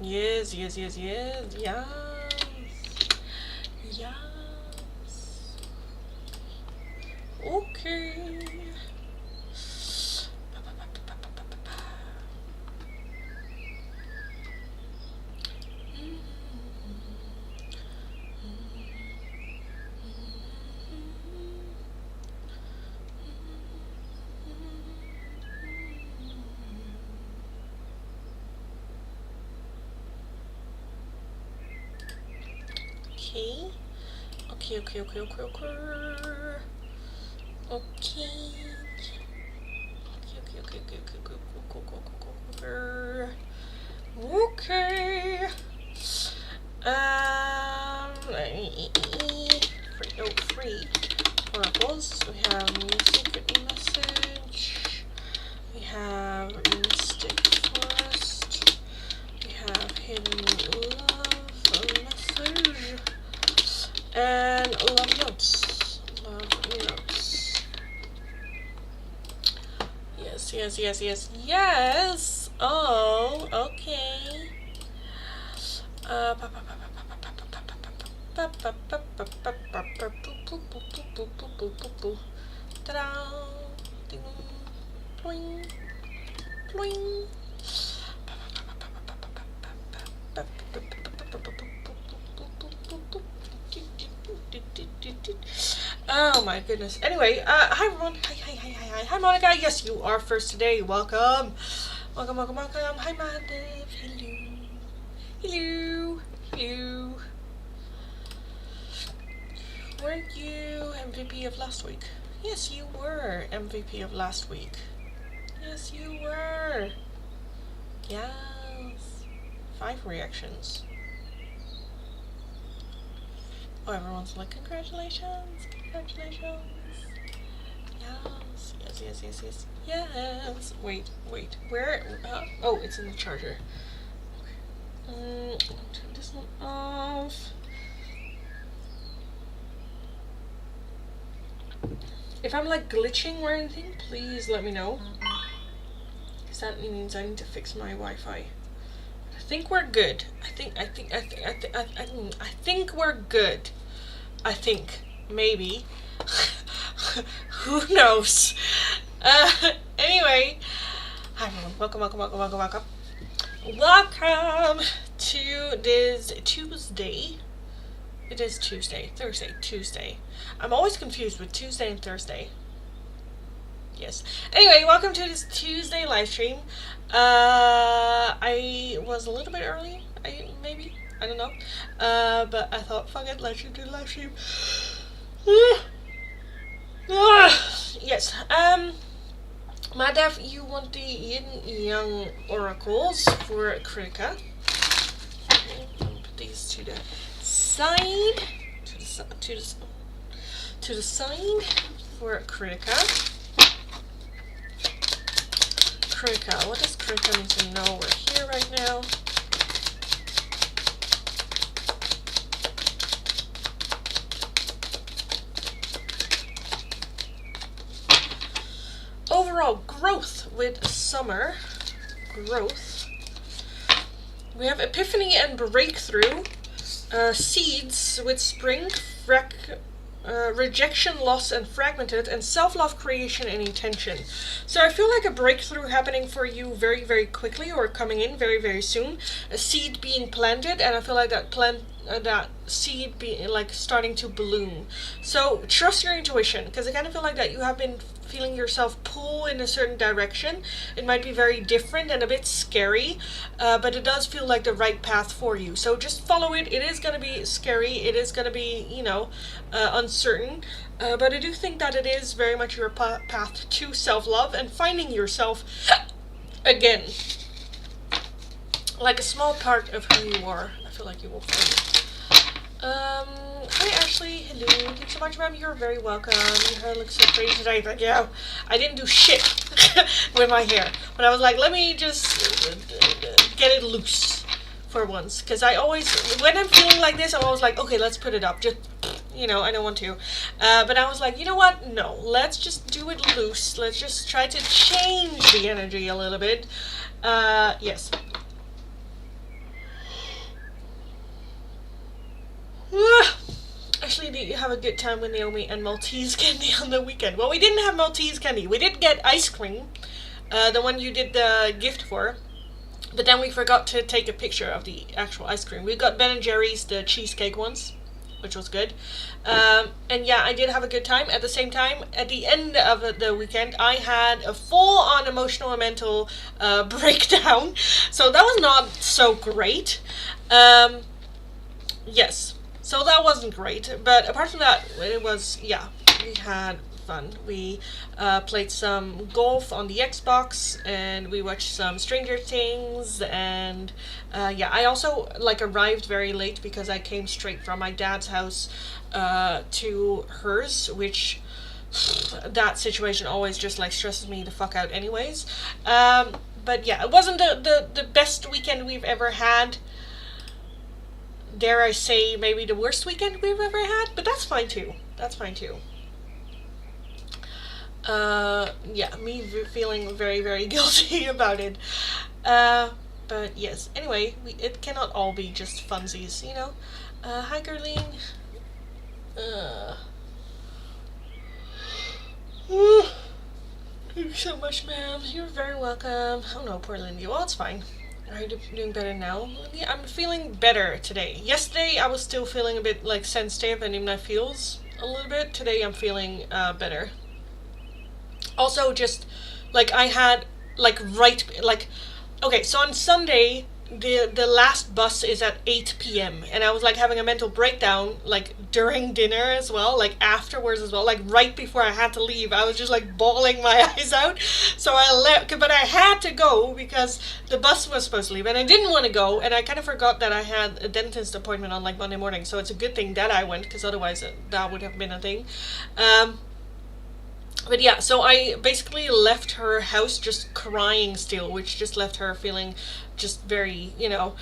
Yes, yes, yes, yes, yes. Yes. Okay. Okay. Okay, okay, okay, okay, okay. Okay. Okay, okay, okay, okay, okay, okay. Free oracles. We have secret message. We have mystic forest. We have hidden love message. And love notes. Love notes. Yes, yes, yes, yes, yes. Oh, okay. Ta-da! Ding, ploing, ploing. Oh my goodness. Anyway, hi everyone. Hi Monica. Yes, you are first today. Welcome. Welcome. Hi Maddev. Hello. Weren't you MVP of last week? Yes, you were MVP of last week. Yes, you were. Yes. 5 reactions. Oh, everyone's like, congratulations. Yes. Wait. Where? Oh, it's in the charger. Okay. Turn this one off. If I'm like glitching or anything, please let me know. Because that means I need to fix my Wi-Fi. I think we're good. I think we're good. I think. Maybe. Who knows? Anyway. Hi everyone. Welcome. Welcome to this Tuesday. It is Tuesday. I'm always confused with Tuesday and Thursday. Yes. Anyway, welcome to this Tuesday live stream. I was a little bit early, I don't know. But I thought, fuck it, let's do the live stream. Yes. Maddev, you want the Yin Yang oracles for Kritika. Put these to the side. To the side for Kritika. Kritika. What does Kritika need to know? We're here right now. Overall growth with summer. Growth. We have epiphany and breakthrough. Seeds with spring. Rejection, loss, and fragmented, and self-love, creation, and intention. So I feel like a breakthrough happening for you very, very quickly, or coming in very, very soon. A seed being planted, and I feel like that seed being like starting to bloom. So trust your intuition, because I kind of feel like that you have been feeling yourself pull in a certain direction. It might be very different and a bit scary, but it does feel like the right path for you. So just follow it. It is going to be scary. It is going to be, uncertain. But I do think that it is very much your path to self-love and finding yourself again. Like a small part of who you are. I feel like you will find it. Hi Ashley, hello, thanks so much, ma'am, you're very welcome. Your hair looks so pretty today, but yeah, I didn't do shit with my hair, but I was like, let me just get it loose for once, because I always, when I'm feeling like this, I'm always like, okay, let's put it up, just, I don't want to, but I was like, you know what, no, let's just do it loose, let's just try to change the energy a little bit, yes. we have a good time with Naomi and Maltese candy on the weekend. Well, we didn't have Maltese candy. We did get ice cream, the one you did the gift for. But then we forgot to take a picture of the actual ice cream. We got Ben & Jerry's, the cheesecake ones, which was good. And yeah, I did have a good time. At the same time, at the end of the weekend, I had a full-on emotional and mental breakdown. So that was not so great. Yes, so that wasn't great. But apart from that, it was, yeah, we had fun. We played some golf on the Xbox, and we watched some Stranger Things, and yeah, I also like arrived very late because I came straight from my dad's house to hers, which that situation always just like stresses me the fuck out anyways. But yeah, it wasn't the best weekend we've ever had. Dare I say maybe the worst weekend we've ever had, but that's fine too. That's fine too. Yeah, me feeling very, very guilty about it. But yes, anyway, it cannot all be just funsies, you know? Hi, Gerline. Thank you so much, ma'am. You're very welcome. Oh no, poor Lindy. Well, it's fine. Are you doing better now? Yeah, I'm feeling better today. Yesterday, I was still feeling a bit, like, sensitive and in my feels a little bit. Today, I'm feeling, better. Also, just, like, I had, like, okay, so on Sunday, the last bus is at 8 p.m. and I was like having a mental breakdown like during dinner as well, like afterwards as well, like right before I had to leave. I was just like bawling my eyes out. So I left, but I had to go because the bus was supposed to leave and I didn't want to go, and I kind of forgot that I had a dentist appointment on like Monday morning. So it's a good thing that I went, because otherwise that would have been a thing. But yeah, so I basically left her house just crying still, which just left her feeling just very, you know,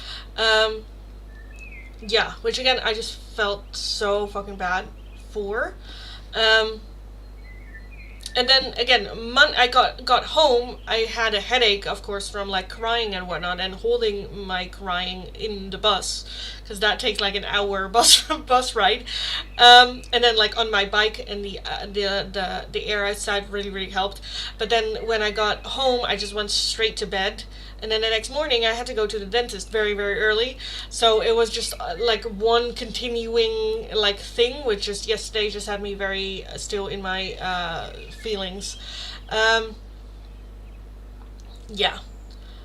yeah, which again, I just felt so fucking bad for. And then again, I got home. I had a headache, of course, from like crying and whatnot, and holding my crying in the bus, because that takes like an hour bus ride. And then like on my bike, and the air outside really helped. But then when I got home, I just went straight to bed. And then the next morning, I had to go to the dentist very early. So it was just like one continuing like thing, which just yesterday just had me very still in my feelings. Yeah.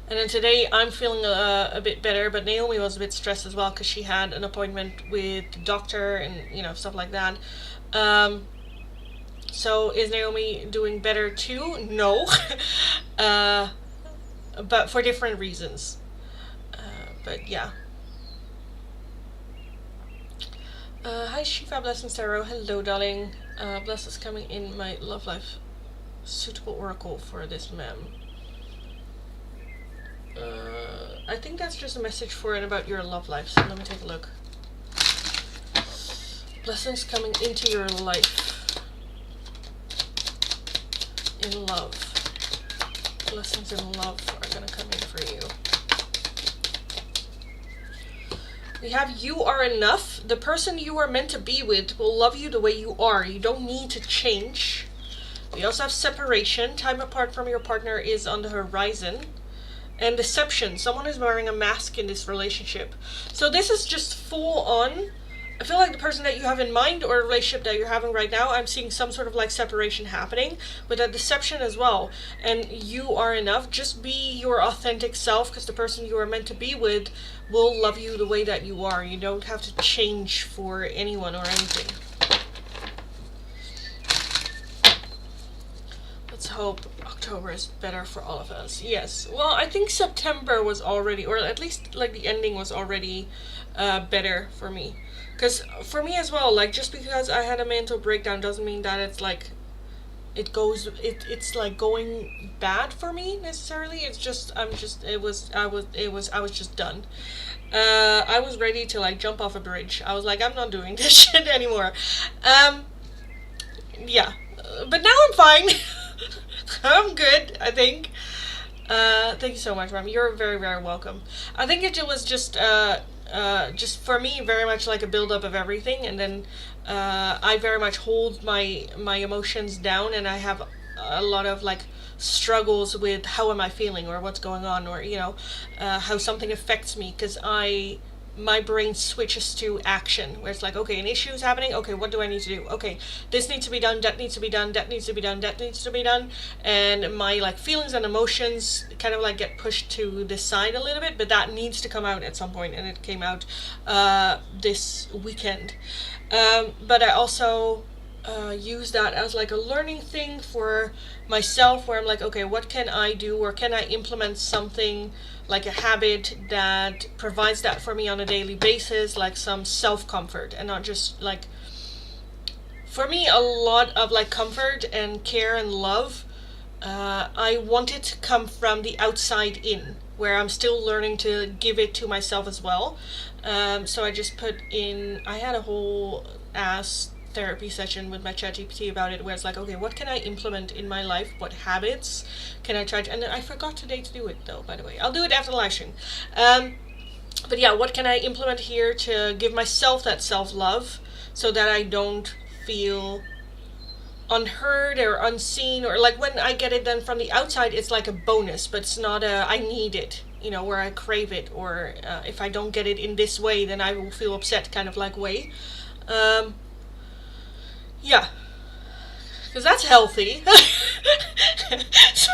And then today I'm feeling a bit better, but Naomi was a bit stressed as well because she had an appointment with the doctor and, you know, stuff like that. So is Naomi doing better too? No. But for different reasons. But yeah. Hi Shiva, blessings tarot. Hello darling. Blessings coming in my love life. Suitable oracle for this ma'am. I think that's just a message for and about your love life, so let me take a look. Blessings coming into your life. In love. Blessings in love are gonna come in for you. We have you are enough. The person you are meant to be with will love you the way you are. You don't need to change. We also have separation. Time apart from your partner is on the horizon. And deception. Someone is wearing a mask in this relationship. So this is just full on. I feel like the person that you have in mind or a relationship that you're having right now, I'm seeing some sort of like separation happening with a deception as well. And you are enough. Just be your authentic self, because the person you are meant to be with will love you the way that you are. You don't have to change for anyone or anything. Let's hope October is better for all of us. Yes. Well, I think September was already, or at least like the ending was already better for me. Because for me as well, like just because I had a mental breakdown doesn't mean that it's like it's like going bad for me necessarily. It's just I was just done. I was ready to like jump off a bridge. I was like, I'm not doing this shit anymore. Yeah. But now I'm fine. I'm good, I think. Thank you so much, ma'am. You're very welcome. I think it was just just for me very much like a buildup of everything, and then I very much hold my emotions down, and I have a lot of like struggles with how am I feeling or what's going on, or how something affects me, because my brain switches to action, where it's like, okay, an issue is happening, okay, what do I need to do? Okay, this needs to be done, that needs to be done, that needs to be done, that needs to be done. And my like feelings and emotions kind of like get pushed to the side a little bit, but that needs to come out at some point, and it came out this weekend. But I also use that as like a learning thing for myself, where I'm like, okay, what can I do, or can I implement something like a habit that provides that for me on a daily basis, like some self-comfort, and not just like, for me, a lot of like comfort and care and love, I want it to come from the outside in, where I'm still learning to give it to myself as well. So I just put in, I had a whole ass therapy session with my ChatGPT about it, where it's like, okay, what can I implement in my life? What habits can I try? And I forgot today to do it though, by the way. I'll do it after the live stream. But yeah, what can I implement here to give myself that self-love, so that I don't feel unheard or unseen, or like when I get it done from the outside, it's like a bonus, but it's not a I need it, where I crave it, or if I don't get it in this way, then I will feel upset kind of like way. Yeah, because that's healthy. So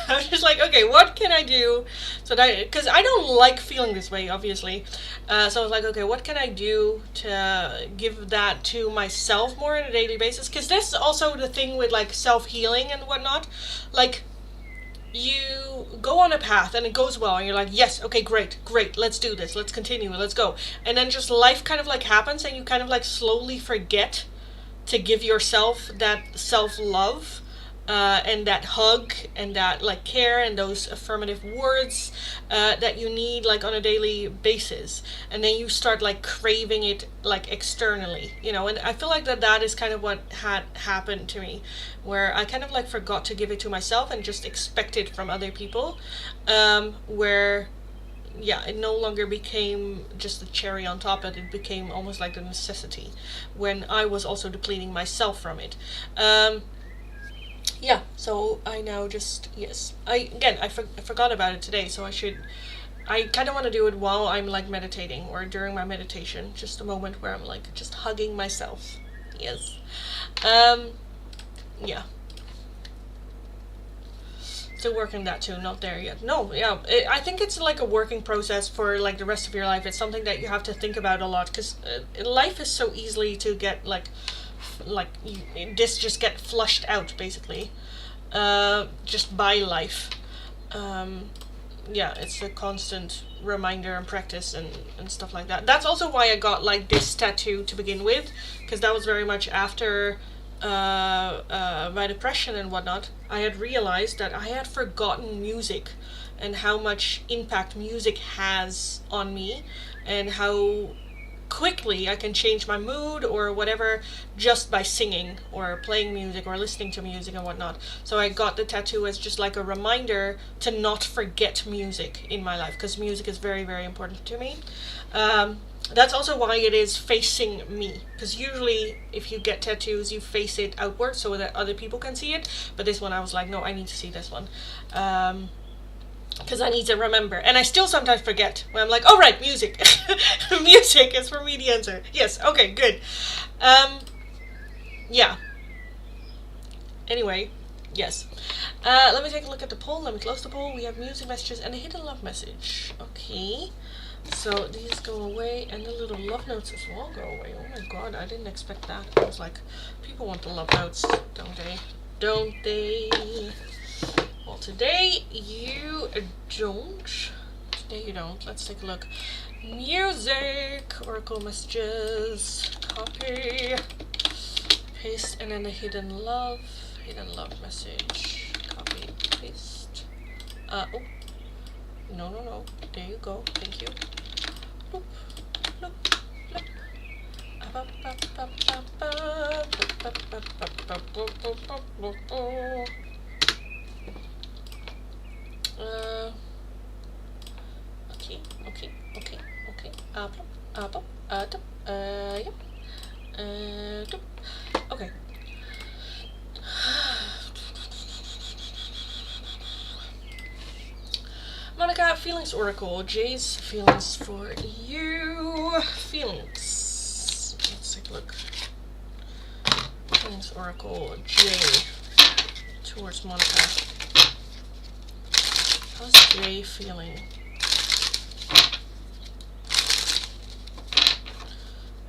I'm just like, okay, what can I do so that, because I don't like feeling this way, obviously. So I was like, okay, what can I do to give that to myself more on a daily basis? Because that's also the thing with like self-healing and whatnot. Like, you go on a path and it goes well, and you're like, yes, okay, great, let's do this, let's continue, let's go. And then just life kind of like happens, and you kind of like slowly forget to give yourself that self-love, and that hug, and that like care, and those affirmative words that you need like on a daily basis. And then you start like craving it like externally, and I feel like that is kind of what had happened to me, where I kind of like forgot to give it to myself and just expect it from other people, where yeah, it no longer became just the cherry on top, but it became almost like a necessity, when I was also depleting myself from it. Yeah, so I now just, yes, I forgot about it today, so I kind of want to do it while I'm like meditating, or during my meditation, just a moment where I'm like just hugging myself. Yes. Yeah. Still working that too, not there yet. No, yeah, I think it's like a working process for like the rest of your life. It's something that you have to think about a lot, because life is so easily to get like this just get flushed out basically, just by life. Yeah, it's a constant reminder and practice and stuff like that. That's also why I got like this tattoo to begin with, because that was very much after my depression and whatnot. I had realized that I had forgotten music, and how much impact music has on me, and how quickly I can change my mood or whatever just by singing or playing music or listening to music and whatnot. So I got the tattoo as just like a reminder to not forget music in my life, because music is very, very important to me. That's also why it is facing me, because usually if you get tattoos you face it outward so that other people can see it, but this one I was like, no, I need to see this one, because I need to remember. And I still sometimes forget when I'm like, oh right, music. Music is for me the answer. Yes, okay, good. Yeah. Anyway, yes. Let me take a look at the poll. Let me close the poll. We have music messages and a hidden love message. Okay. So these go away, and the little love notes as well go away. Oh my god, I didn't expect that. I was like, people want the love notes, don't they? Don't they? Well, today you don't. Today you don't. Let's take a look. Music, oracle messages, copy, paste, and then the hidden love message, copy, paste. Oh, no. There you go. Thank you. Bloop, bloop, bloop. Okay. up, up, up, yep. Okay. Monica, feelings oracle. Jay's feelings for you. Feelings. Let's take a look. Feelings oracle. Jay towards Monica. How's Jay feeling?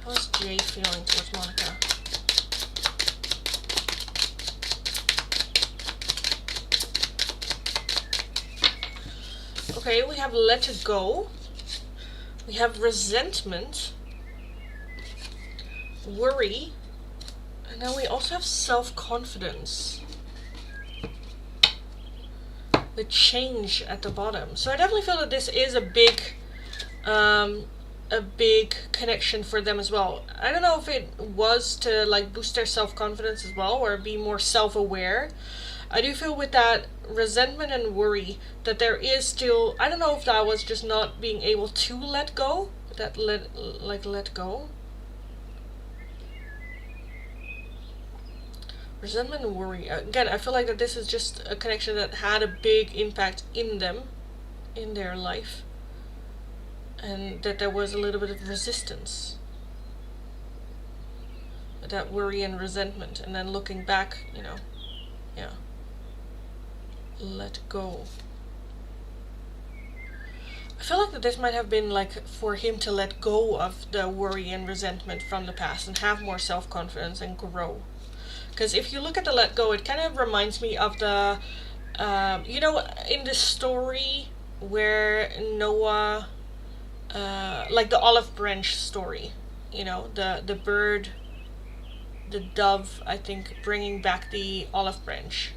How's Jay feeling towards Monica? Okay, we have let it go. We have resentment, worry, and then we also have self-confidence. The change at the bottom. So I definitely feel that this is a big connection for them as well. I don't know if it was to like boost their self-confidence as well or be more self-aware. I do feel with that resentment and worry that there is still, I don't know if that was just not being able to let go, that let go. Resentment and worry. Again, I feel like that this is just a connection that had a big impact in them, in their life. And that there was a little bit of resistance. That worry and resentment. And then looking back, you know, yeah. Let go. I feel like that this might have been like for him to let go of the worry and resentment from the past and have more self-confidence and grow. Because if you look at the let go, it kind of reminds me of the, you know, in the story where Noah, like the olive branch story, you know, the bird, the dove, I think, bringing back the olive branch.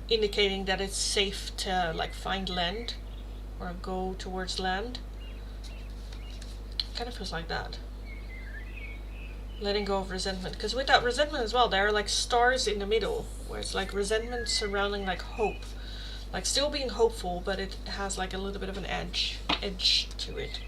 Indicating that it's safe to like find land or go towards land. Kind of feels like that. Letting go of resentment, because with that resentment as well, there are like stars in the middle where it's like resentment surrounding like hope, like still being hopeful, but it has like a little bit of an edge to it.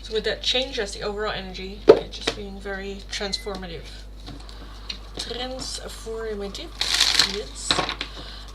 So with that change as the overall energy, it's just being very transformative. Transformative. Yes.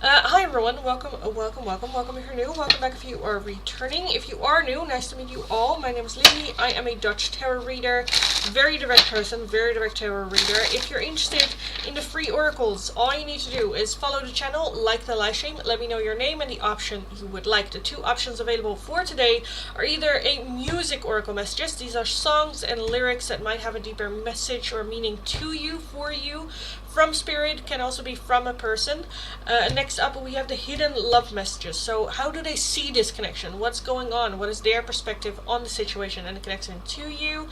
Hi everyone, welcome if you're new, welcome back if you are returning. If you are new, nice to meet you all. My name is Lily, I am a Dutch tarot reader, very direct person, very direct tarot reader. If you're interested in the free oracles, all you need to do is follow the channel, like the live stream, let me know your name and the option you would like. The two options available for today are either a music oracle messages, these are songs and lyrics that might have a deeper message or meaning to you, for you, from spirit, can also be from a person. Next up we have the hidden love messages. So how do they see this connection? What's going on? What is their perspective on the situation and the connection to you?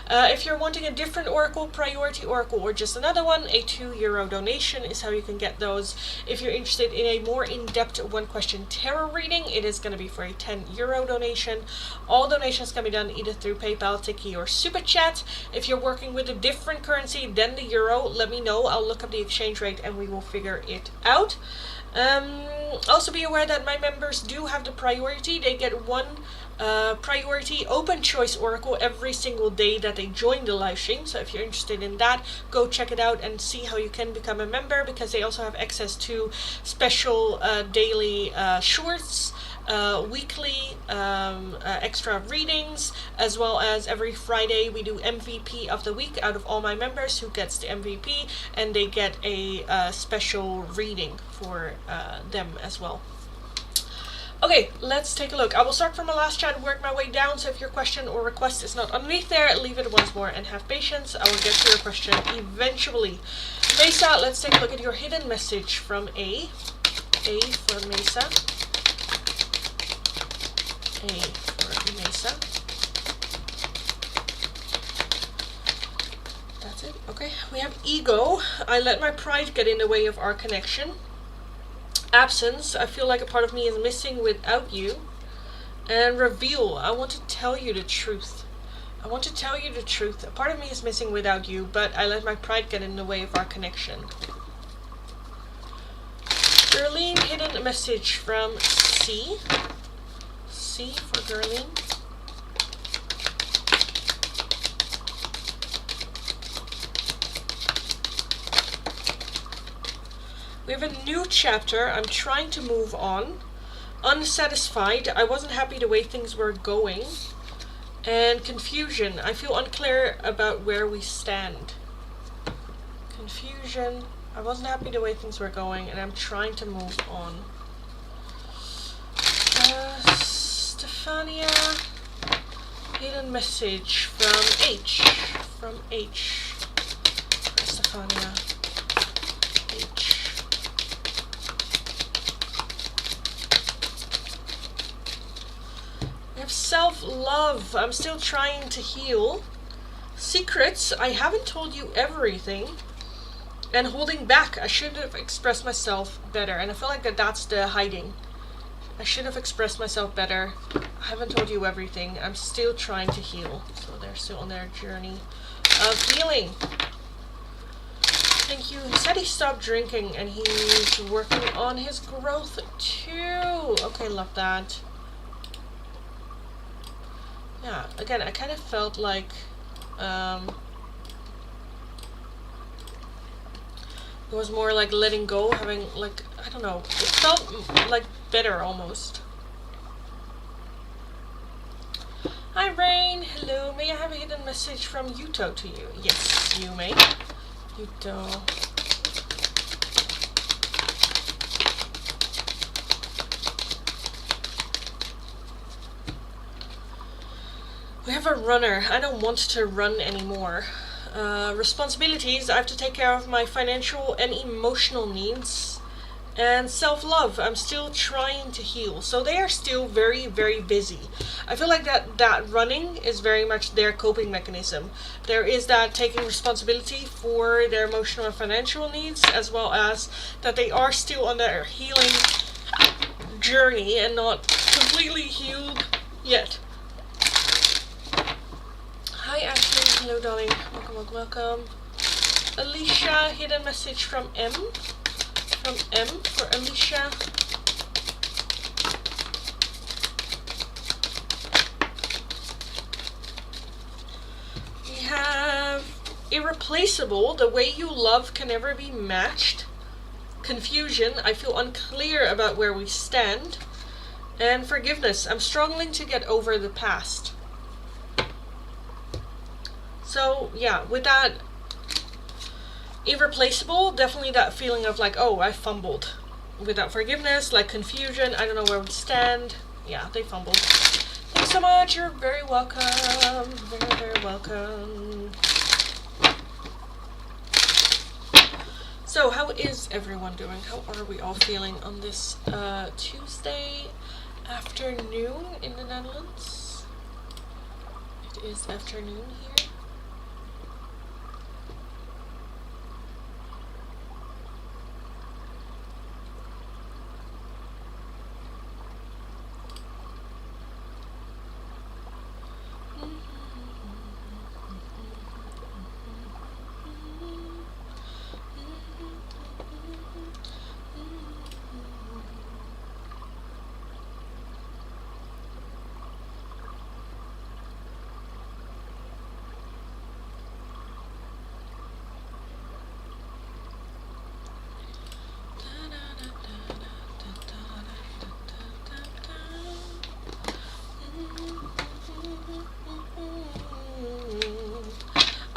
If you're wanting a different oracle, priority oracle, or just another one, a €2 donation is how you can get those. If you're interested in a more in-depth one question tarot reading, it is going to be for a €10 donation. All donations can be done either through PayPal, Tiki, or Super Chat. If you're working with a different currency than the euro, let me know. I'll look up the exchange rate and we will figure it out. Also be aware that my members do have the priority. They get one priority open choice oracle every single day that they join the live stream. So if you're interested in that, go check it out and see how you can become a member, because they also have access to special daily shorts, weekly extra readings, as well as every Friday we do MVP of the week out of all my members who gets the MVP, and they get a special reading for them as well. Okay, let's take a look. I will start from my last chat and work my way down, so if your question or request is not underneath there, leave it once more and have patience. I will get to your question eventually. Mesa, let's take a look at your hidden message from A for Mesa. A for Mesa. That's it. Okay, we have ego. I let my pride get in the way of our connection. Absence. I feel like a part of me is missing without you. And reveal. I want to tell you the truth. I want to tell you the truth. A part of me is missing without you, but I let my pride get in the way of our connection. Gerline, hidden message from C. C for Gerline. We have a new chapter. I'm trying to move on. Unsatisfied. I wasn't happy the way things were going. And confusion. I feel unclear about where we stand. Confusion. I wasn't happy the way things were going, and I'm trying to move on. Stefania. Hidden message from H. From H. For Stefania. H. We have self-love. I'm still trying to heal. Secrets. I haven't told you everything. And holding back. I should have expressed myself better. And I feel like that's the hiding. I should have expressed myself better. I haven't told you everything. I'm still trying to heal. So they're still on their journey of healing. Thank you. He said he stopped drinking and he's working on his growth too. Okay, love that. Yeah, again, I kind of felt like it was more like letting go, having like, I don't know, it felt like better almost. Hi Rain, hello, may I have a hidden message from Yuto to you? Yes, you may. Yuto. We have a runner. I don't want to run anymore. Responsibilities. I have to take care of my financial and emotional needs. And self-love. I'm still trying to heal. So they are still very, very busy. I feel like that running is very much their coping mechanism. There is that taking responsibility for their emotional and financial needs, as well as that they are still on their healing journey and not completely healed yet. Hi Ashley, hello darling, welcome, welcome, welcome. Alicia, hidden message from M. From M for Alicia. We have irreplaceable, the way you love can never be matched. Confusion, I feel unclear about where we stand. And forgiveness, I'm struggling to get over the past. So yeah, with that irreplaceable, definitely that feeling of like, oh, I fumbled. Without forgiveness, like confusion, I don't know where we stand. Yeah, they fumbled. Thanks so much, you're very welcome. Very, very welcome. So how is everyone doing? How are we all feeling on this Tuesday afternoon in the Netherlands? It is afternoon here.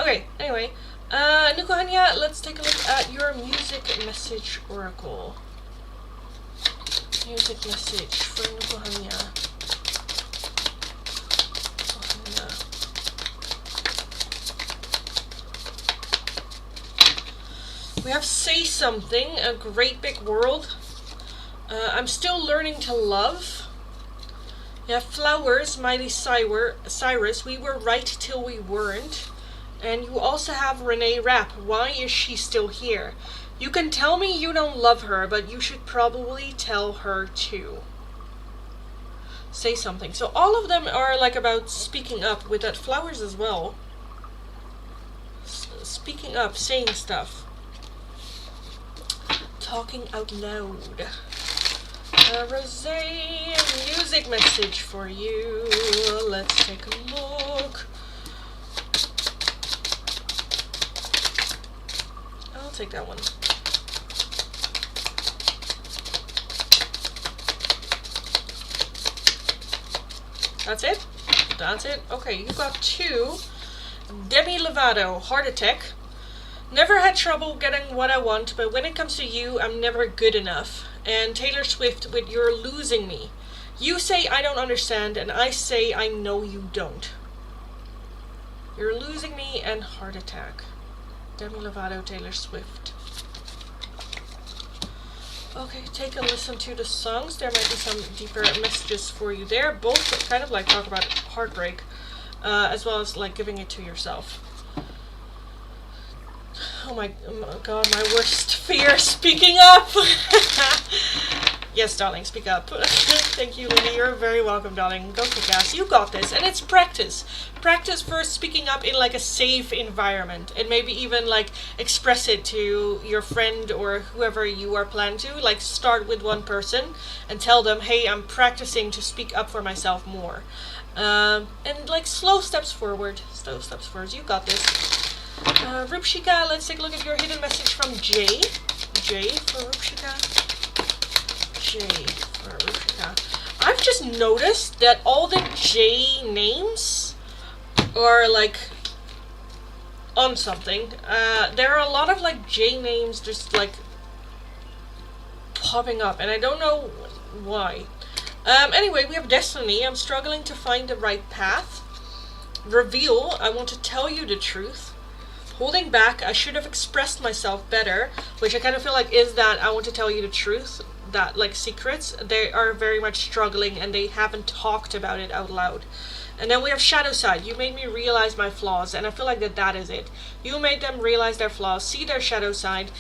Okay, anyway, Nukuhanya, let's take a look at your music message oracle. Music message for Nukuhanya. We have Say Something, a great big world. I'm still learning to love. We have Flowers, Miley Cyrus, we were right till we weren't. And you also have Renee Rapp, why is she still here? You can tell me you don't love her, but you should probably tell her too. Say Something. So all of them are like about speaking up, with that Flowers as well. Speaking up, saying stuff. talking out loud. Rosé music message for you. Let's take a look. I'll take that one. That's it? That's it? Okay, you got 2. Demi Lovato, Heart Attack. Never had trouble getting what I want, but when it comes to you, I'm never good enough. And Taylor Swift with You're Losing Me. You say I don't understand, and I say I know you don't. You're Losing Me and Heart Attack. Demi Lovato, Taylor Swift. Okay, take a listen to the songs. There might be some deeper messages for you there. Both kind of like talk about heartbreak, as well as like giving it to yourself. Oh my god, my worst fear, speaking up! Yes, darling, speak up. Thank you, Lily. You're very welcome, darling. Go kick ass. You got this. And it's practice. Practice for speaking up in like a safe environment. And maybe even like express it to your friend or whoever you are planned to. Like start with one person and tell them, hey, I'm practicing to speak up for myself more. And like slow steps forward. Slow steps forward. You got this. Rupshika, let's take a look at your hidden message from Jay. Jay for Rupshika. J for Rupshika. I've just noticed that all the J names are like on something. There are a lot of like J names just like popping up, and I don't know why. Anyway, we have Destiny. I'm struggling to find the right path. Reveal. I want to tell you the truth. Holding back. I should have expressed myself better, which I kind of feel like is that I want to tell you the truth. That like secrets, they are very much struggling and they haven't talked about it out loud. And then we have Shadow Side. You made me realize my flaws, and I feel like that is it. You made them realize their flaws, see their shadow side,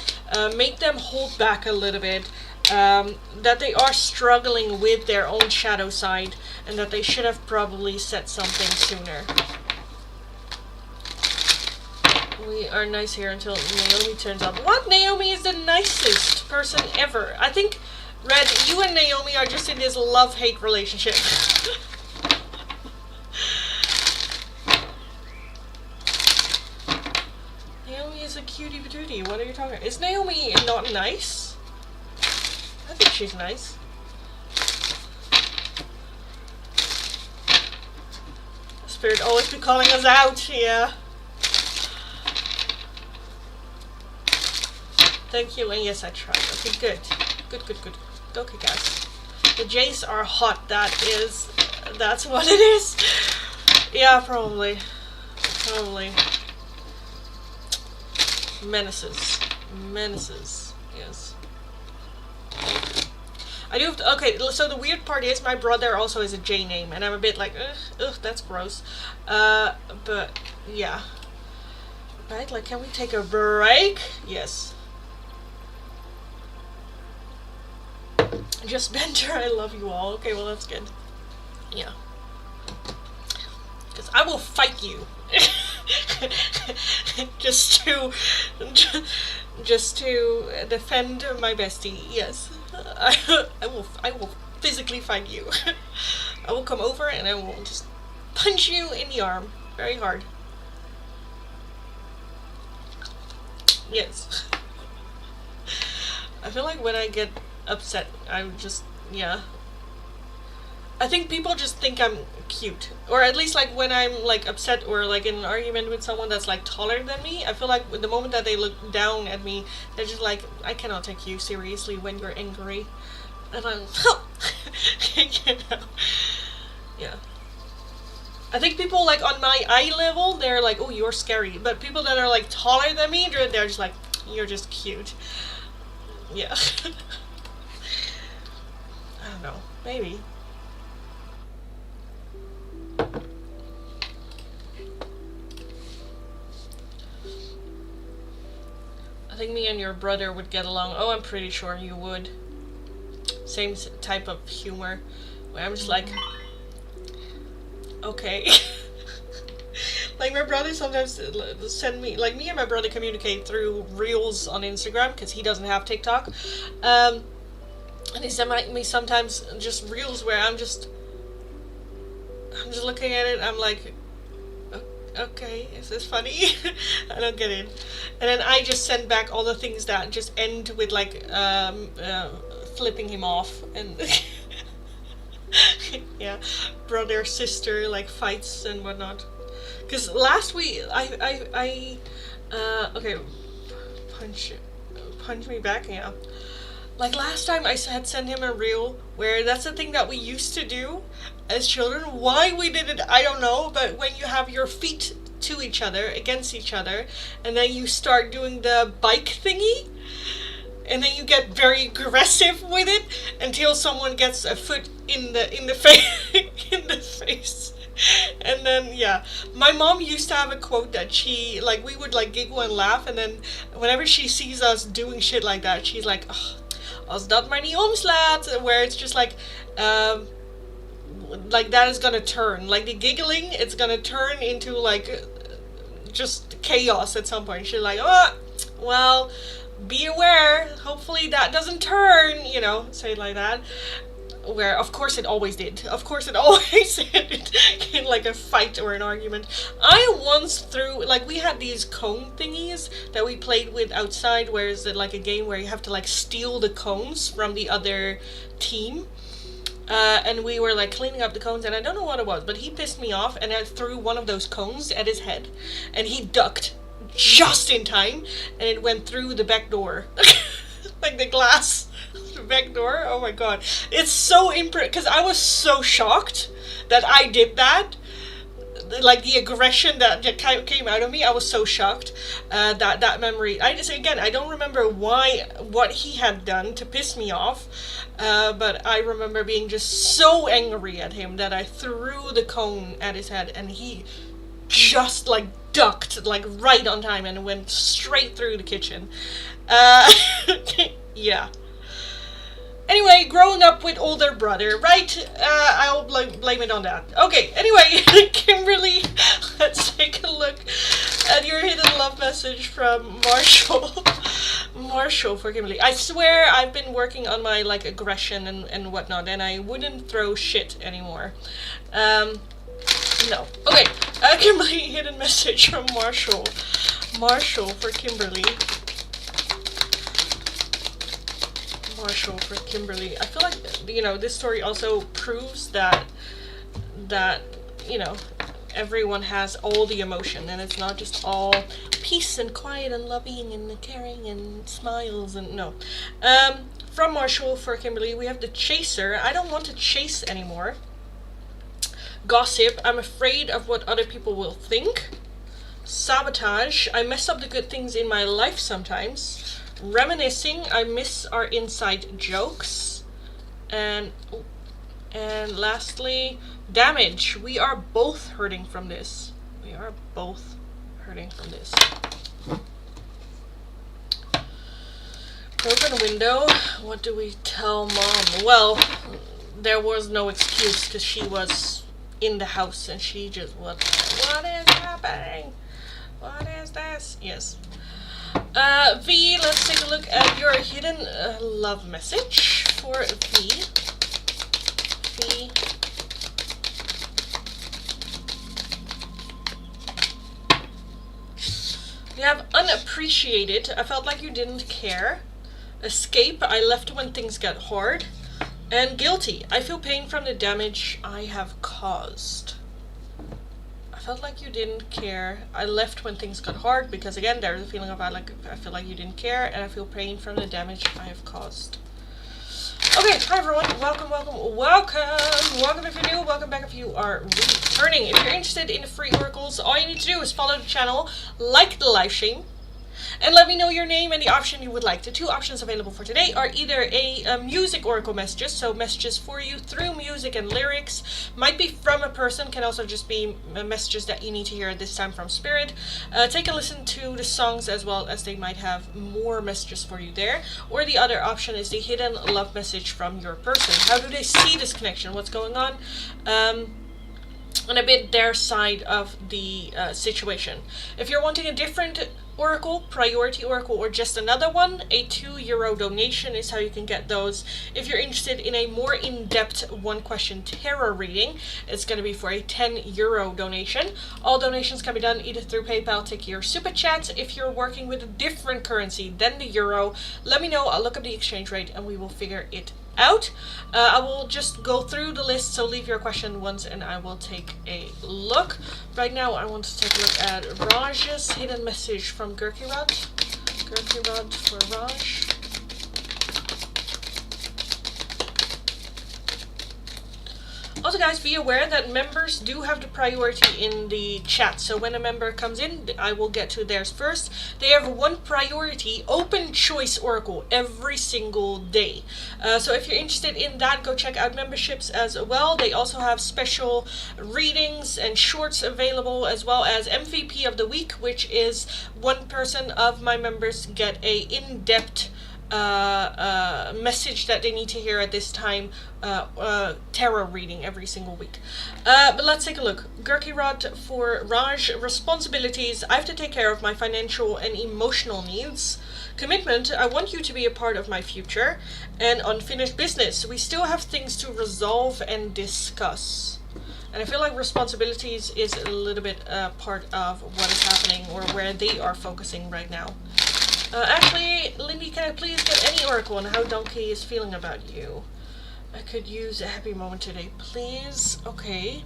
make them hold back a little bit, that they are struggling with their own shadow side, and that they should have probably said something sooner. We are nice here until Naomi turns up. What? Naomi is the nicest person ever. I think, Red, you and Naomi are just in this love-hate relationship. Naomi is a cutie patootie. What are you talking about? Is Naomi not nice? I think she's nice. Spirit always be calling us out, yeah. Thank you, and yes, I tried. Okay, good. Good. Go kick ass. The Jays are hot, that's what it is. Yeah, probably. Menaces, yes. I do have to, okay, so the weird part is my brother also has a J name, and I'm a bit like, ugh, that's gross. But, yeah. Right, like, can we take a break? Yes. Just Bender, I love you all. Okay, well that's good. Yeah. Because I will fight you. just to defend my bestie. Yes. I will physically fight you. I will come over and I will just punch you in the arm. Very hard. Yes. I feel like when I get upset, I would just, yeah. I think people just think I'm cute. Or at least like when I'm like upset or like in an argument with someone that's like taller than me, I feel like the moment that they look down at me, they're just like, I cannot take you seriously when you're angry. And I'm, you know. Yeah. I think people like on my eye level, they're like, oh, you're scary. But people that are like taller than me, they're just like, you're just cute. Yeah. I don't know. Maybe. I think me and your brother would get along. Oh, I'm pretty sure you would. Same type of humor. Where I'm just like, okay. Like my brother sometimes send me, like me and my brother communicate through reels on Instagram because he doesn't have TikTok. And he send me sometimes just reels where I'm just looking at it. I'm like, okay, is this funny? I don't get it. And then I just send back all the things that just end with like flipping him off and yeah, brother sister like fights and whatnot. Because last week I okay, punch me back, yeah. Like last time I had sent him a reel where that's the thing that we used to do as children. Why we did it, I don't know, but when you have your feet to each other, against each other, and then you start doing the bike thingy, and then you get very aggressive with it until someone gets a foot in the face in the face. And then yeah, my mom used to have a quote that she like we would like giggle and laugh, and then whenever she sees us doing shit like that, she's like, oh, als dat maar niet omslaat, where it's just like that is gonna turn, like the giggling, it's gonna turn into like just chaos at some point. She's like, oh, well, be aware, hopefully that doesn't turn, you know, say it like that. Where of course it always did. Of course it always ended in like a fight or an argument. I once threw, like we had these cone thingies that we played with outside, where is it like a game where you have to like steal the cones from the other team. And we were like cleaning up the cones, and I don't know what it was, but he pissed me off, and I threw one of those cones at his head, and he ducked just in time, and it went through the back door. Like the glass, the back door. Oh my god, it's so because I was so shocked that I did that. Like the aggression that came out of me, I was so shocked. That memory, I just, again, I don't remember what he had done to piss me off, but I remember being just so angry at him that I threw the cone at his head, and he just like ducked like right on time and went straight through the kitchen. Yeah. Anyway, growing up with older brother, right? I'll blame it on that. Okay, anyway, Kimberly, let's take a look at your hidden love message from Marshall. Marshall for Kimberly. I swear I've been working on my like aggression and whatnot, and I wouldn't throw shit anymore. No. Okay, Kimberly, hidden message from Marshall. Marshall for Kimberly. Marshall for Kimberly. I feel like, you know, this story also proves that you know, everyone has all the emotion, and it's not just all peace and quiet and loving and caring and smiles and no. From Marshall for Kimberly, we have the chaser. I don't want to chase anymore. Gossip. I'm afraid of what other people will think. Sabotage. I mess up the good things in my life sometimes. Reminiscing. I miss our inside jokes. And lastly, damage. We are both hurting from this. We are both hurting from this. Broken window. What do we tell mom? Well, there was no excuse because she was in the house and she just, what is happening? What is this? Yes. V, let's take a look at your hidden love message for V. V. You have unappreciated. I felt like you didn't care. Escape. I left when things got hard. And guilty. I feel pain from the damage I have caused. I felt like you didn't care. I left when things got hard, because again, there's a feeling of I feel like you didn't care, and I feel pain from the damage I have caused. Okay, hi everyone. Welcome, welcome, welcome. Welcome if you're new, welcome back if you are returning. If you're interested in the free oracles, all you need to do is follow the channel, like the live stream, and let me know your name and the option you would like. The two options available for today are either a music oracle messages, so messages for you through music and lyrics, might be from a person, can also just be messages that you need to hear this time from spirit. Take a listen to the songs as well, as they might have more messages for you there. Or the other option is the hidden love message from your person. How do they see this connection? What's going on? and a bit their side of the situation. If you're wanting a different oracle, priority oracle, or just another one, a €2 donation is how you can get those. If you're interested in a more in-depth one-question tarot reading, it's going to be for a €10 donation. All donations can be done either through PayPal, Tiki, or Super Chats. If you're working with a different currency than the euro, let me know. I'll look up the exchange rate and we will figure it out. I will just go through the list, so leave your question once and I will take a look. Right now I want to take a look at Raj's hidden message from Gurkirod. Gurkirod for Raj. Also guys, be aware that members do have the priority in the chat. So when a member comes in, I will get to theirs first. They have one priority open choice oracle every single day. So if you're interested in that, go check out memberships as well. They also have special readings and shorts available, as well as MVP of the week, which is one person of my members get a in-depth message that they need to hear at this time, tarot reading every single week. But let's take a look. Gurkirod for Raj. Responsibilities. I have to take care of my financial and emotional needs. Commitment. I want you to be a part of my future. And unfinished business. We still have things to resolve and discuss. And I feel like responsibilities is a little bit part of what is happening, or where they are focusing right now. Actually, Lindy, can I please get any oracle on how Donkey is feeling about you? I could use a happy moment today, please. Okay.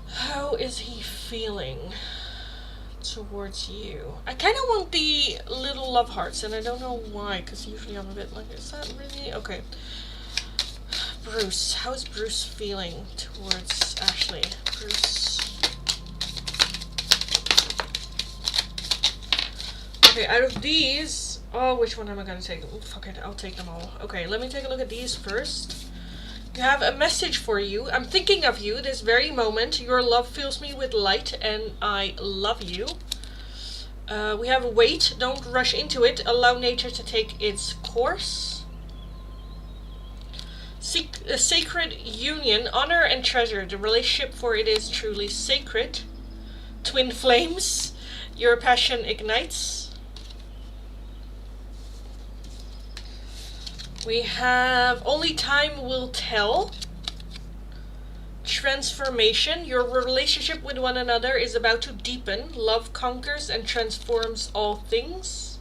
How is he feeling towards you? I kind of want the little love hearts, and I don't know why, because usually I'm a bit like, is that really? Okay. Bruce. How is Bruce feeling towards Ashley? Bruce. Okay, out of these, oh, which one am I going to take? Oh, fuck it, I'll take them all. Okay, let me take a look at these first. You have a message for you. I'm thinking of you this very moment. Your love fills me with light and I love you. We have wait, don't rush into it. Allow nature to take its course. Seek a sacred union, honor and treasure the relationship, for it is truly sacred. Twin flames, your passion ignites. We have only time will tell. Transformation. Your relationship with one another is about to deepen. Love conquers and transforms all things.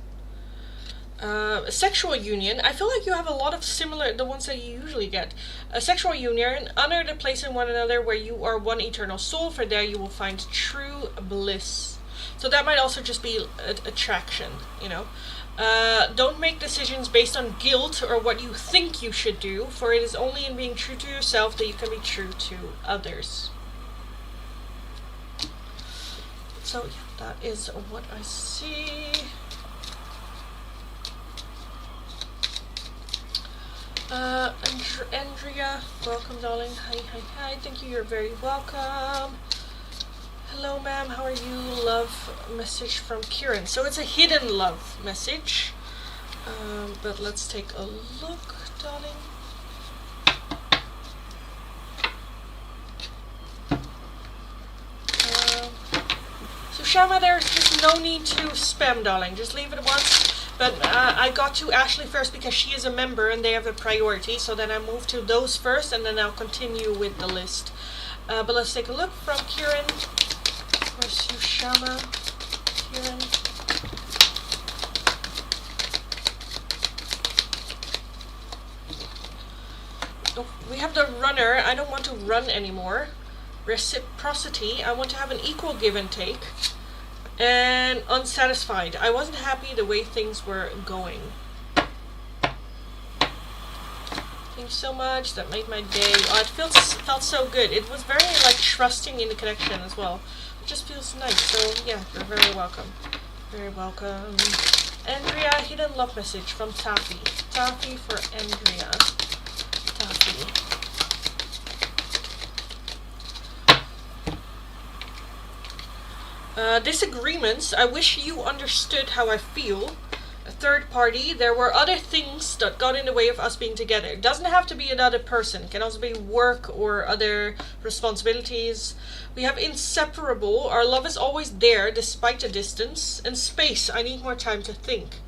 Sexual union. I feel like you have a lot of similar, the ones that you usually get. A sexual union. Honor the place in one another where you are one eternal soul. For there you will find true bliss. So that might also just be attraction, you know. Don't make decisions based on guilt or what you think you should do, for it is only in being true to yourself that you can be true to others. So yeah, that is what I see. Andrea, welcome darling. Hi, thank you, you're very welcome. Hello ma'am, how are you? Love message from Kieran. So it's a hidden love message. But let's take a look, darling. So Shama, there's just no need to spam, darling. Just leave it once. But I got to Ashley first because she is a member and they have a priority. So then I moved to those first and then I'll continue with the list. But let's take a look from Kieran. Where's Sushama? Kieran. Oh, we have the runner. I don't want to run anymore. Reciprocity. I want to have an equal give and take. And unsatisfied. I wasn't happy the way things were going. Thank you so much. That made my day. Oh, it felt so good. It was very like trusting in the connection as well. It just feels nice. So yeah, you're very welcome. Very welcome. Andrea, hidden love message from Taffy. Taffy for Andrea. Taffy. Disagreements. I wish you understood how I feel. a third party. There were other things that got in the way of us being together. It doesn't have to be another person. It can also be work or other responsibilities. We have inseparable. Our love is always there despite the distance. And space. I need more time to think.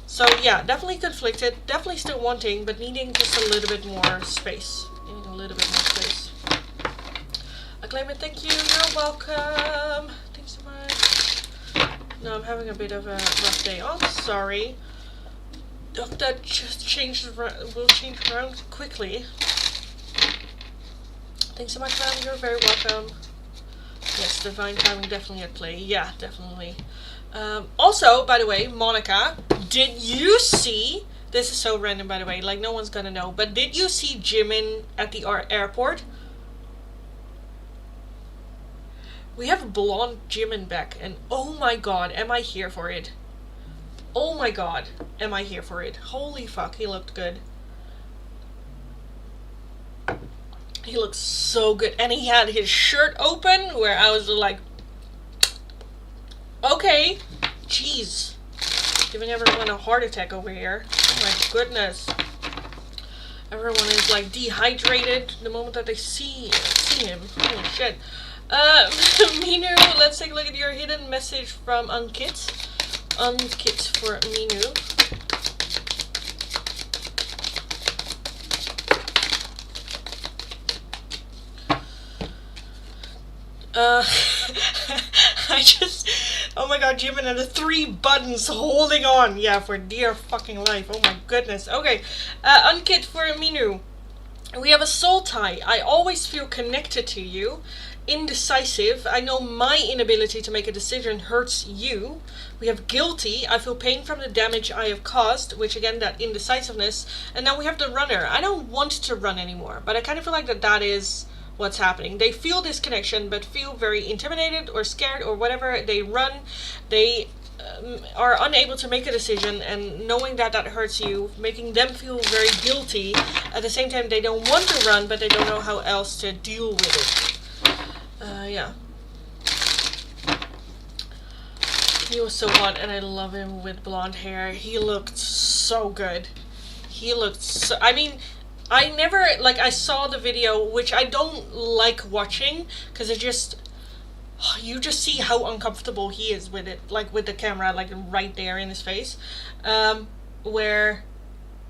So yeah, definitely conflicted. Definitely still wanting, but needing just a little bit more space. Needing a little bit more space. Acclaimant, thank you. You're welcome. Thanks so much. No, I'm having a bit of a rough day. Oh, I'm sorry. That just will change around quickly. Thanks so much, ma'am. You're very welcome. Yes, divine timing definitely at play. Yeah, definitely. Also, by the way, Monica, did you see... This is so random, by the way. Like, no one's gonna know. But did you see Jimin at the airport? We have blonde Jimin back, and oh my god, am I here for it? Oh my god, am I here for it? Holy fuck, he looked good. He looks so good, and he had his shirt open, where I was like, okay, jeez, giving everyone a heart attack over here. Oh my goodness. Everyone is like dehydrated the moment that they see him. Holy shit. Minu, let's take a look at your hidden message from Ankit. Ankit for Minu. I just... Oh my god, Jimin had the 3 buttons holding on. Yeah, for dear fucking life. Oh my goodness. Okay, Ankit for Minu. We have a soul tie. I always feel connected to you. Indecisive. I know my inability to make a decision hurts you. We have guilty. I feel pain from the damage I have caused, which again, that indecisiveness. And now we have the runner. I don't want to run anymore, but I kind of feel like that is what's happening. They feel this connection, but feel very intimidated or scared or whatever. They run. They are unable to make a decision, and knowing that hurts you, making them feel very guilty. At the same time, they don't want to run, but they don't know how else to deal with it. Yeah. He was so hot, and I love him with blonde hair. He looked so good. He looked so... I mean, I never... Like, I saw the video, which I don't like watching, because it just... You just see how uncomfortable he is with it. Like, with the camera, like, right there in his face. Where...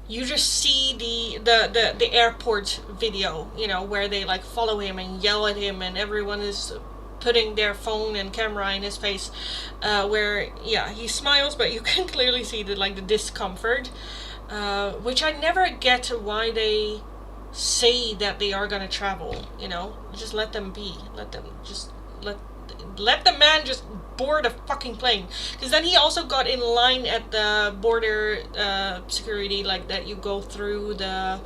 You just see the airport video, you know, where they like follow him and yell at him, and everyone is putting their phone and camera in his face, where yeah, he smiles, but you can clearly see the discomfort, which I never get why they say that they are gonna travel. You know, just let them be, let the man just board a fucking plane. Because then he also got in line at the border security, like that you go through the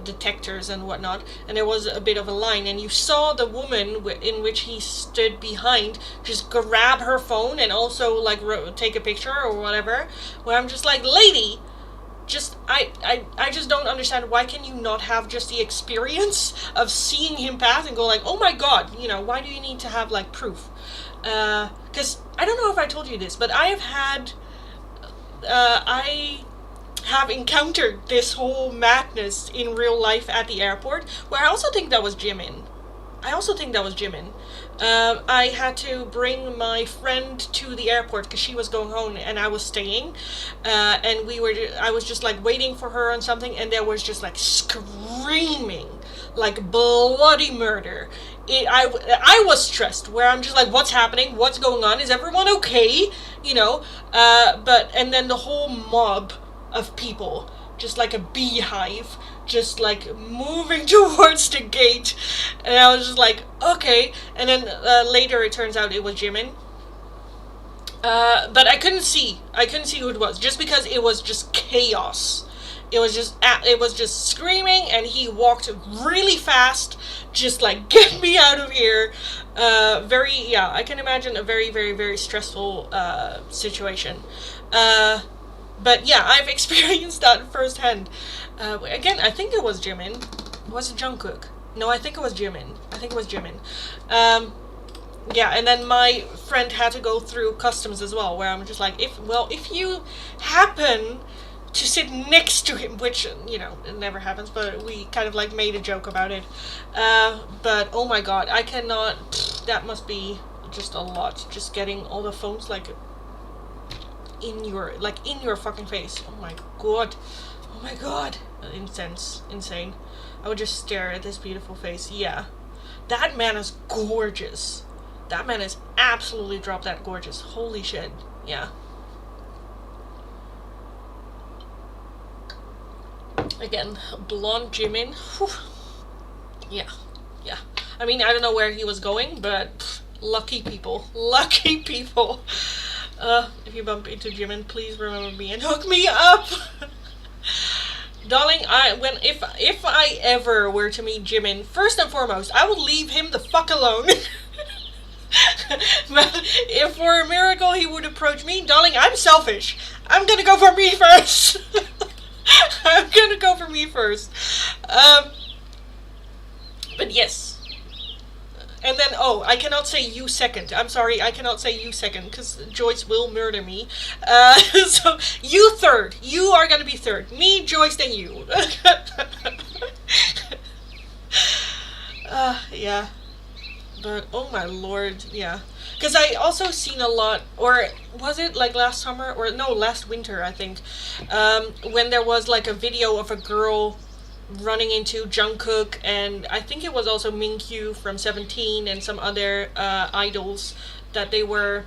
detectors and whatnot, and there was a bit of a line, and you saw the woman in which he stood behind just grab her phone and also like take a picture or whatever, where I'm just like, lady, just I just don't understand, why can you not have just the experience of seeing him pass and go like, oh my god, you know, why do you need to have like proof? Because I don't know if I told you this, but I have encountered this whole madness in real life at the airport, where I also think that was Jimin. I had to bring my friend to the airport because she was going home and I was staying, and I was just like waiting for her on something, and there was just like screaming, like bloody murder. I was stressed, where I'm just like, what's happening? What's going on? Is everyone okay? You know, and then the whole mob of people, just like a beehive, just like moving towards the gate, and I was just like, okay. And then later it turns out it was Jimin, but I couldn't see who it was, just because it was just chaos. It was just screaming, and he walked really fast, just like, get me out of here. I can imagine a very, very, very stressful situation. But yeah, I've experienced that firsthand. Again, I think it was Jimin. Was it Jungkook? No, I think it was Jimin. Yeah, and then my friend had to go through customs as well, where I'm just like, if you happen to sit next to him, which, you know, it never happens, but we kind of like made a joke about it. But oh my god, I cannot. That must be just a lot. Just getting all the phones like in your fucking face. Oh my god. Oh my god. Insane. I would just stare at this beautiful face. Yeah. That man is gorgeous. That man is absolutely drop that gorgeous. Holy shit. Yeah. Again, blonde Jimin. Whew. Yeah. Yeah. I mean, I don't know where he was going, but lucky people. Lucky people. If you bump into Jimin, please remember me and hook me up. Darling, if I ever were to meet Jimin, first and foremost, I would leave him the fuck alone. But if for a miracle he would approach me, darling, I'm selfish. I'm gonna go for me first. I'm gonna go for me first. But yes. And then, oh, I cannot say you second. I'm sorry, I cannot say you second, because Joyce will murder me. So, you third. You are gonna be third. Me, Joyce, then you. Yeah. But, oh my lord, yeah. Because I also seen a lot, or was it like last summer, or no, last winter, I think, when there was like a video of a girl running into Jungkook, and I think it was also Minkyu from 17 and some other idols, that they were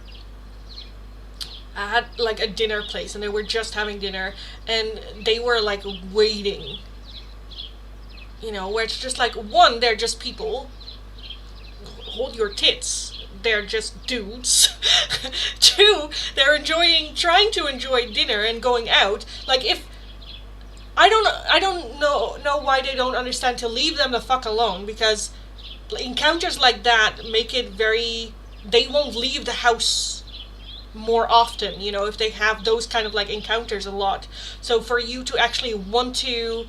at like a dinner place, and they were just having dinner, and they were like waiting, you know, where it's just like, one, they're just people, hold your tits, they're just dudes. Two, they're trying to enjoy dinner and going out. Like, if I don't know why they don't understand to leave them the fuck alone, because encounters like that make it very, they won't leave the house more often, you know, if they have those kind of like encounters a lot. So for you to actually want to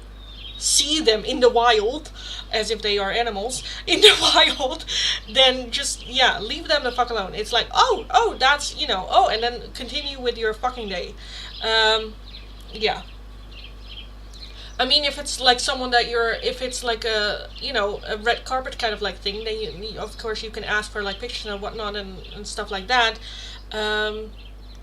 see them in the wild, as if they are animals in the wild, then just, yeah, leave them the fuck alone. It's like, oh, that's, you know, oh, and then continue with your fucking day. Yeah. I mean, if it's like someone that if it's like a, you know, a red carpet kind of like thing, then of course you can ask for like pictures and whatnot and stuff like that.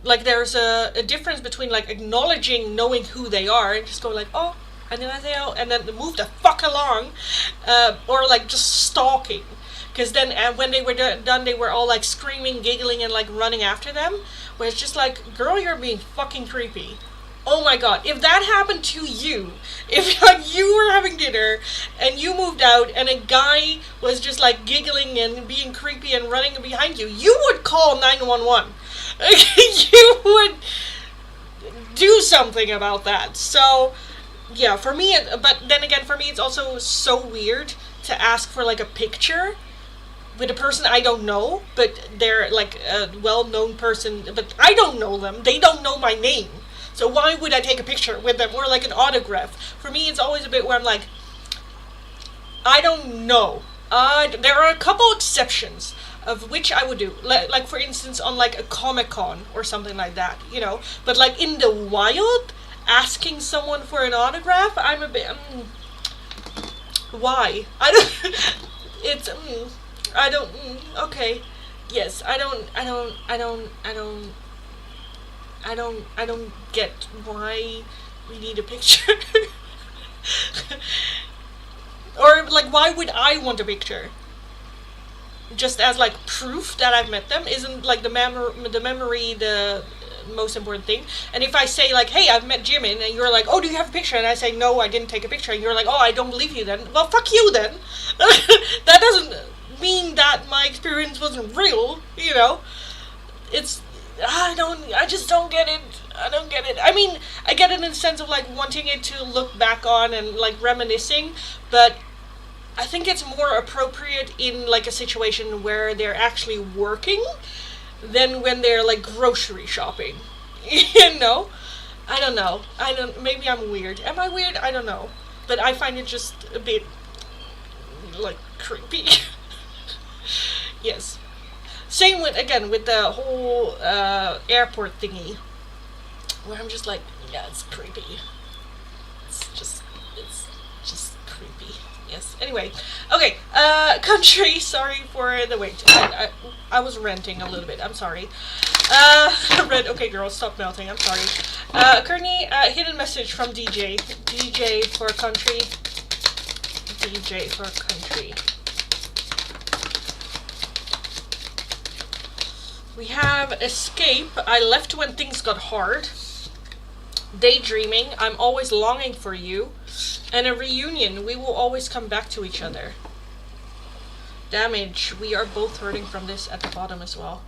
Like there's a difference between like acknowledging, knowing who they are, and just going like, oh, and then I say, oh, and then move the fuck along, or like just stalking. Because then when they were done, they were all like screaming, giggling, and like running after them. Where it's just like, girl, you're being fucking creepy. Oh my god, if that happened to you, if like you were having dinner and you moved out and a guy was just like giggling and being creepy and running behind you, you would call 911. You would do something about that. So, yeah, for me, but then again, for me, it's also so weird to ask for like a picture with a person I don't know, but they're like a well-known person, but I don't know them, they don't know my name. So why would I take a picture with them, or like an autograph? For me, it's always a bit where I'm like, I don't know. There are a couple exceptions of which I would do. Like for instance, on like a Comic-Con or something like that, you know. But like in the wild, asking someone for an autograph, I'm a bit, why? I don't, it's, I don't, okay. Yes, I don't get why we need a picture. Or like, why would I want a picture? Just as like proof that I've met them? Isn't like the memory the most important thing? And if I say like, hey, I've met Jimin, and you're like, oh, do you have a picture? And I say, no, I didn't take a picture, and you're like, oh, I don't believe you then. Well, fuck you then. That doesn't mean that my experience wasn't real, you know. It's, I just don't get it. I don't get it. I mean, I get it in the sense of like wanting it to look back on and like reminiscing, but I think it's more appropriate in like a situation where they're actually working than when they're like grocery shopping. You know? I don't know. Maybe I'm weird. Am I weird? I don't know. But I find it just a bit like creepy. Yes. Same with, again, with the whole airport thingy, where I'm just like, yeah, it's creepy. It's just creepy. Yes. Anyway, okay. Country. Sorry for the wait. I was ranting a little bit. I'm sorry. Red. Okay, girl, stop melting. I'm sorry. Courtney, hidden message from DJ. DJ for country. DJ for country. We have escape. I left when things got hard. Daydreaming. I'm always longing for you. And a reunion. We will always come back to each other. Damage. We are both hurting from this at the bottom as well.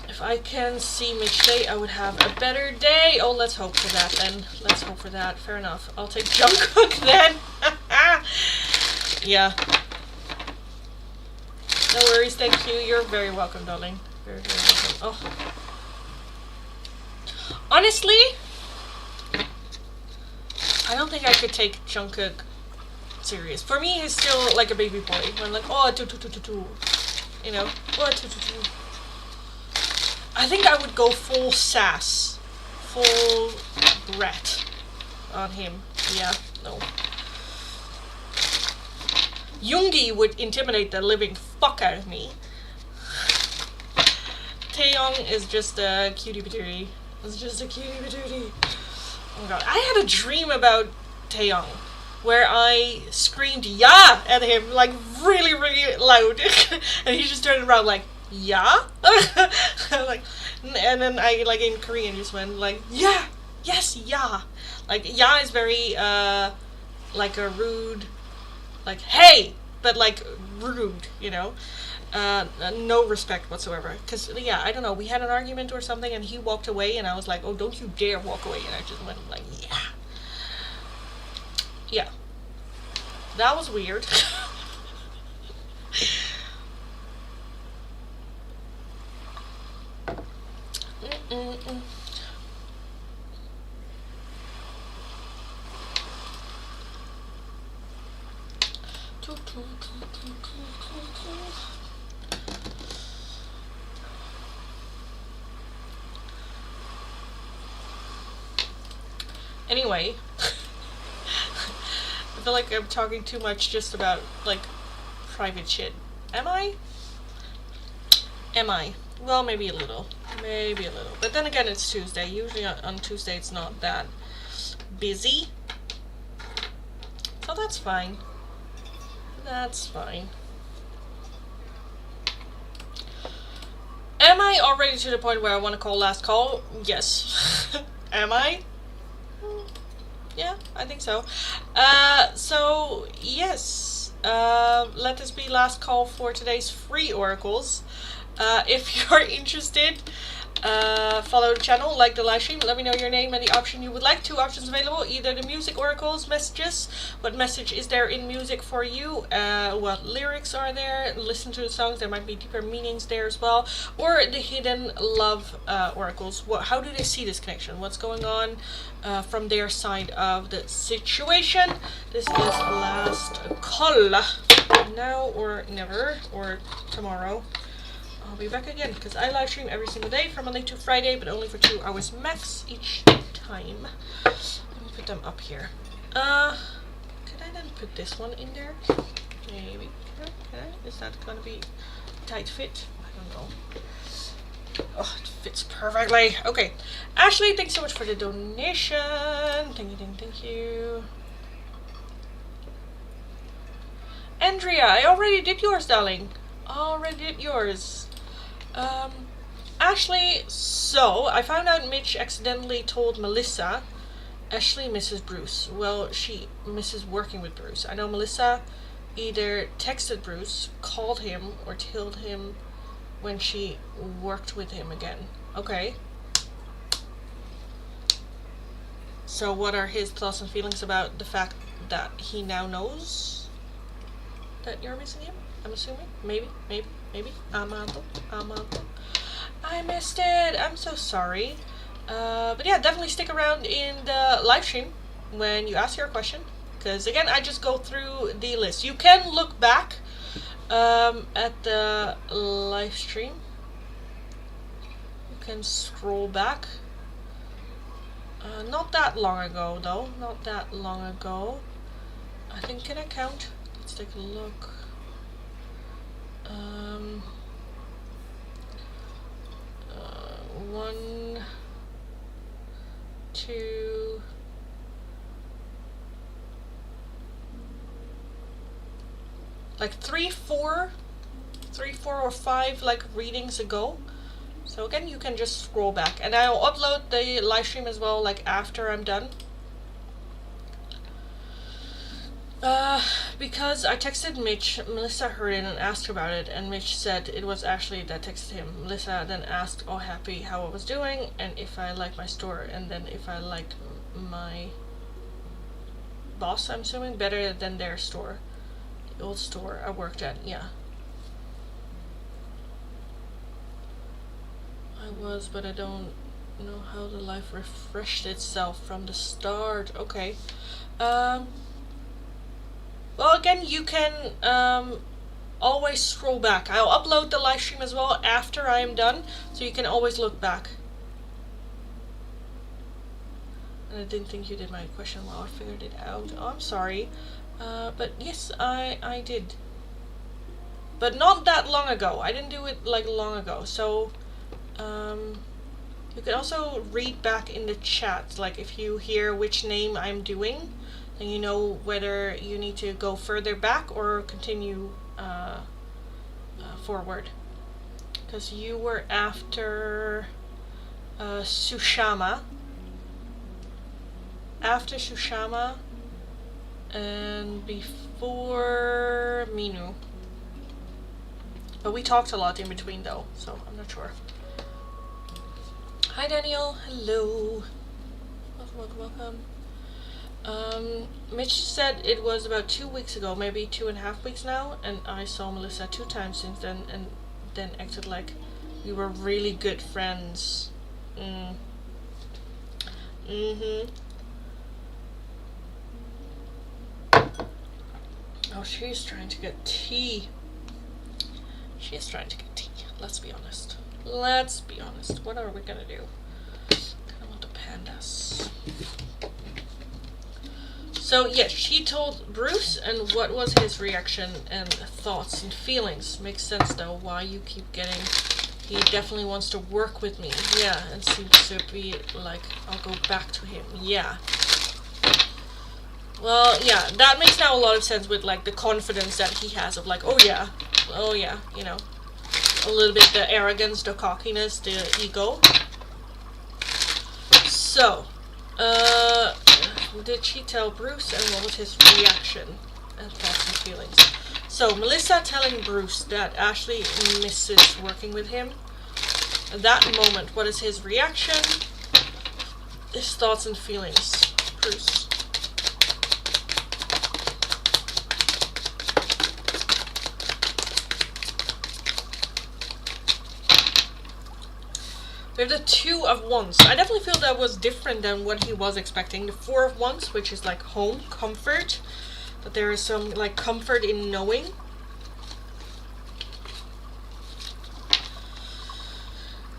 If I can see Mitch Day, I would have a better day. Oh, let's hope for that then. Let's hope for that. Fair enough. I'll take Jungkook then. Yeah. No worries, thank you. You're very welcome, darling. Very, very welcome. Oh. Honestly, I don't think I could take Jungkook serious. For me, he's still like a baby boy. I'm like, oh, you know, oh, I think I would go full sass, full brat on him. Yeah, no. Yoongi would intimidate the living fuck out of me. Taeyong is just a cutie patootie. It's just a cutie patootie. Oh my god. I had a dream about Taeyong where I screamed "yeah" at him like really, really loud. And he just turned around like, "Yeah?" Like, and then I, like, in Korean just went like, "Yeah, yes, yeah." Like, "yeah" is very like a rude, like, "hey," but like rude, you know. No respect whatsoever. Because, yeah, I don't know, we had an argument or something and he walked away and I was like, oh, don't you dare walk away. And I just went like, yeah. Yeah. That was weird. Anyway, I feel like I'm talking too much just about, like, private shit. Am I? Am I? Well, maybe a little. Maybe a little. But then again, it's Tuesday. Usually on Tuesday it's not that busy. So that's fine. That's fine. Am I already to the point where I want to call last call? Yes. Am I? Yeah, I think so. So, yes. Let this be last call for today's free oracles. If you're interested, follow the channel, like the live stream, let me know your name and the option you would like. 2 options available, either the music oracles messages, what message is there in music for you, what lyrics are there, listen to the songs, there might be deeper meanings there as well, or the hidden love oracles. How do they see this connection, what's going on from their side of the situation. This is last call, now or never, or tomorrow. I'll be back again, because I live stream every single day from Monday to Friday, but only for 2 hours max each time. Let me put them up here. Could I then put this one in there? Maybe. Can I? Is that gonna be tight fit? I don't know. Oh, it fits perfectly. Okay. Ashley, thanks so much for the donation. Thank you, thank you. Andrea, I already did yours, darling. Already did yours. Ashley, so I found out Mitch accidentally told Melissa Ashley misses Bruce. Well, she misses working with Bruce. I know Melissa either texted Bruce, called him, or told him when she worked with him again. Okay. So what are his thoughts and feelings about the fact that he now knows that you're missing him? I'm assuming. Maybe. Amado. I missed it. I'm so sorry. But yeah, definitely stick around in the live stream when you ask your question. Because again, I just go through the list. You can look back at the live stream. You can scroll back. Not that long ago, though. Not that long ago. I think, can I count? Let's take a look. 1, 2, like 3, 4 or 5 like readings ago. So again, you can just scroll back, and I'll upload the live stream as well, like after I'm done. Because I texted Mitch, Melissa heard it and asked about it, and Mitch said it was Ashley that texted him. Melissa then asked all happy how I was doing, and if I liked my store, and then if I liked my boss, I'm assuming, better than their store. The old store I worked at, yeah. I was, but I don't know how the life refreshed itself from the start. Okay. Well, again, you can always scroll back. I'll upload the live stream as well after I am done, so you can always look back. And I didn't think you did my question well. I figured it out. Oh, I'm sorry. But yes, I did. But not that long ago. I didn't do it like long ago. So you can also read back in the chat, like if you hear which name I'm doing, then you know whether you need to go further back or continue forward. Because you were after Sushama. After Sushama and before Minu. But we talked a lot in between though, so I'm not sure. Hi Daniel, hello. Welcome. Mitch said it was about 2 weeks ago, maybe 2.5 weeks now, and I saw Melissa 2 times since then, and then acted like we were really good friends. Oh, she's trying to get tea. She's trying to get tea. Let's be honest. Let's be honest. What are we gonna do? I want the pandas. So yes, she told Bruce, and what was his reaction and thoughts and feelings? Makes sense though why you keep getting. He definitely wants to work with me. Yeah, and seems to be like, I'll go back to him. Yeah. Well, yeah, that makes now a lot of sense with like the confidence that he has of like, oh yeah, you know, a little bit the arrogance, the cockiness, the ego. So, did she tell Bruce, and what was his reaction and thoughts and feelings? So, Melissa telling Bruce that Ashley misses working with him. At that moment, what is his reaction? His thoughts and feelings. Bruce. We have the 2 of Wands. I definitely feel that was different than what he was expecting. The 4 of Wands, which is like home, comfort. That there is some like comfort in knowing.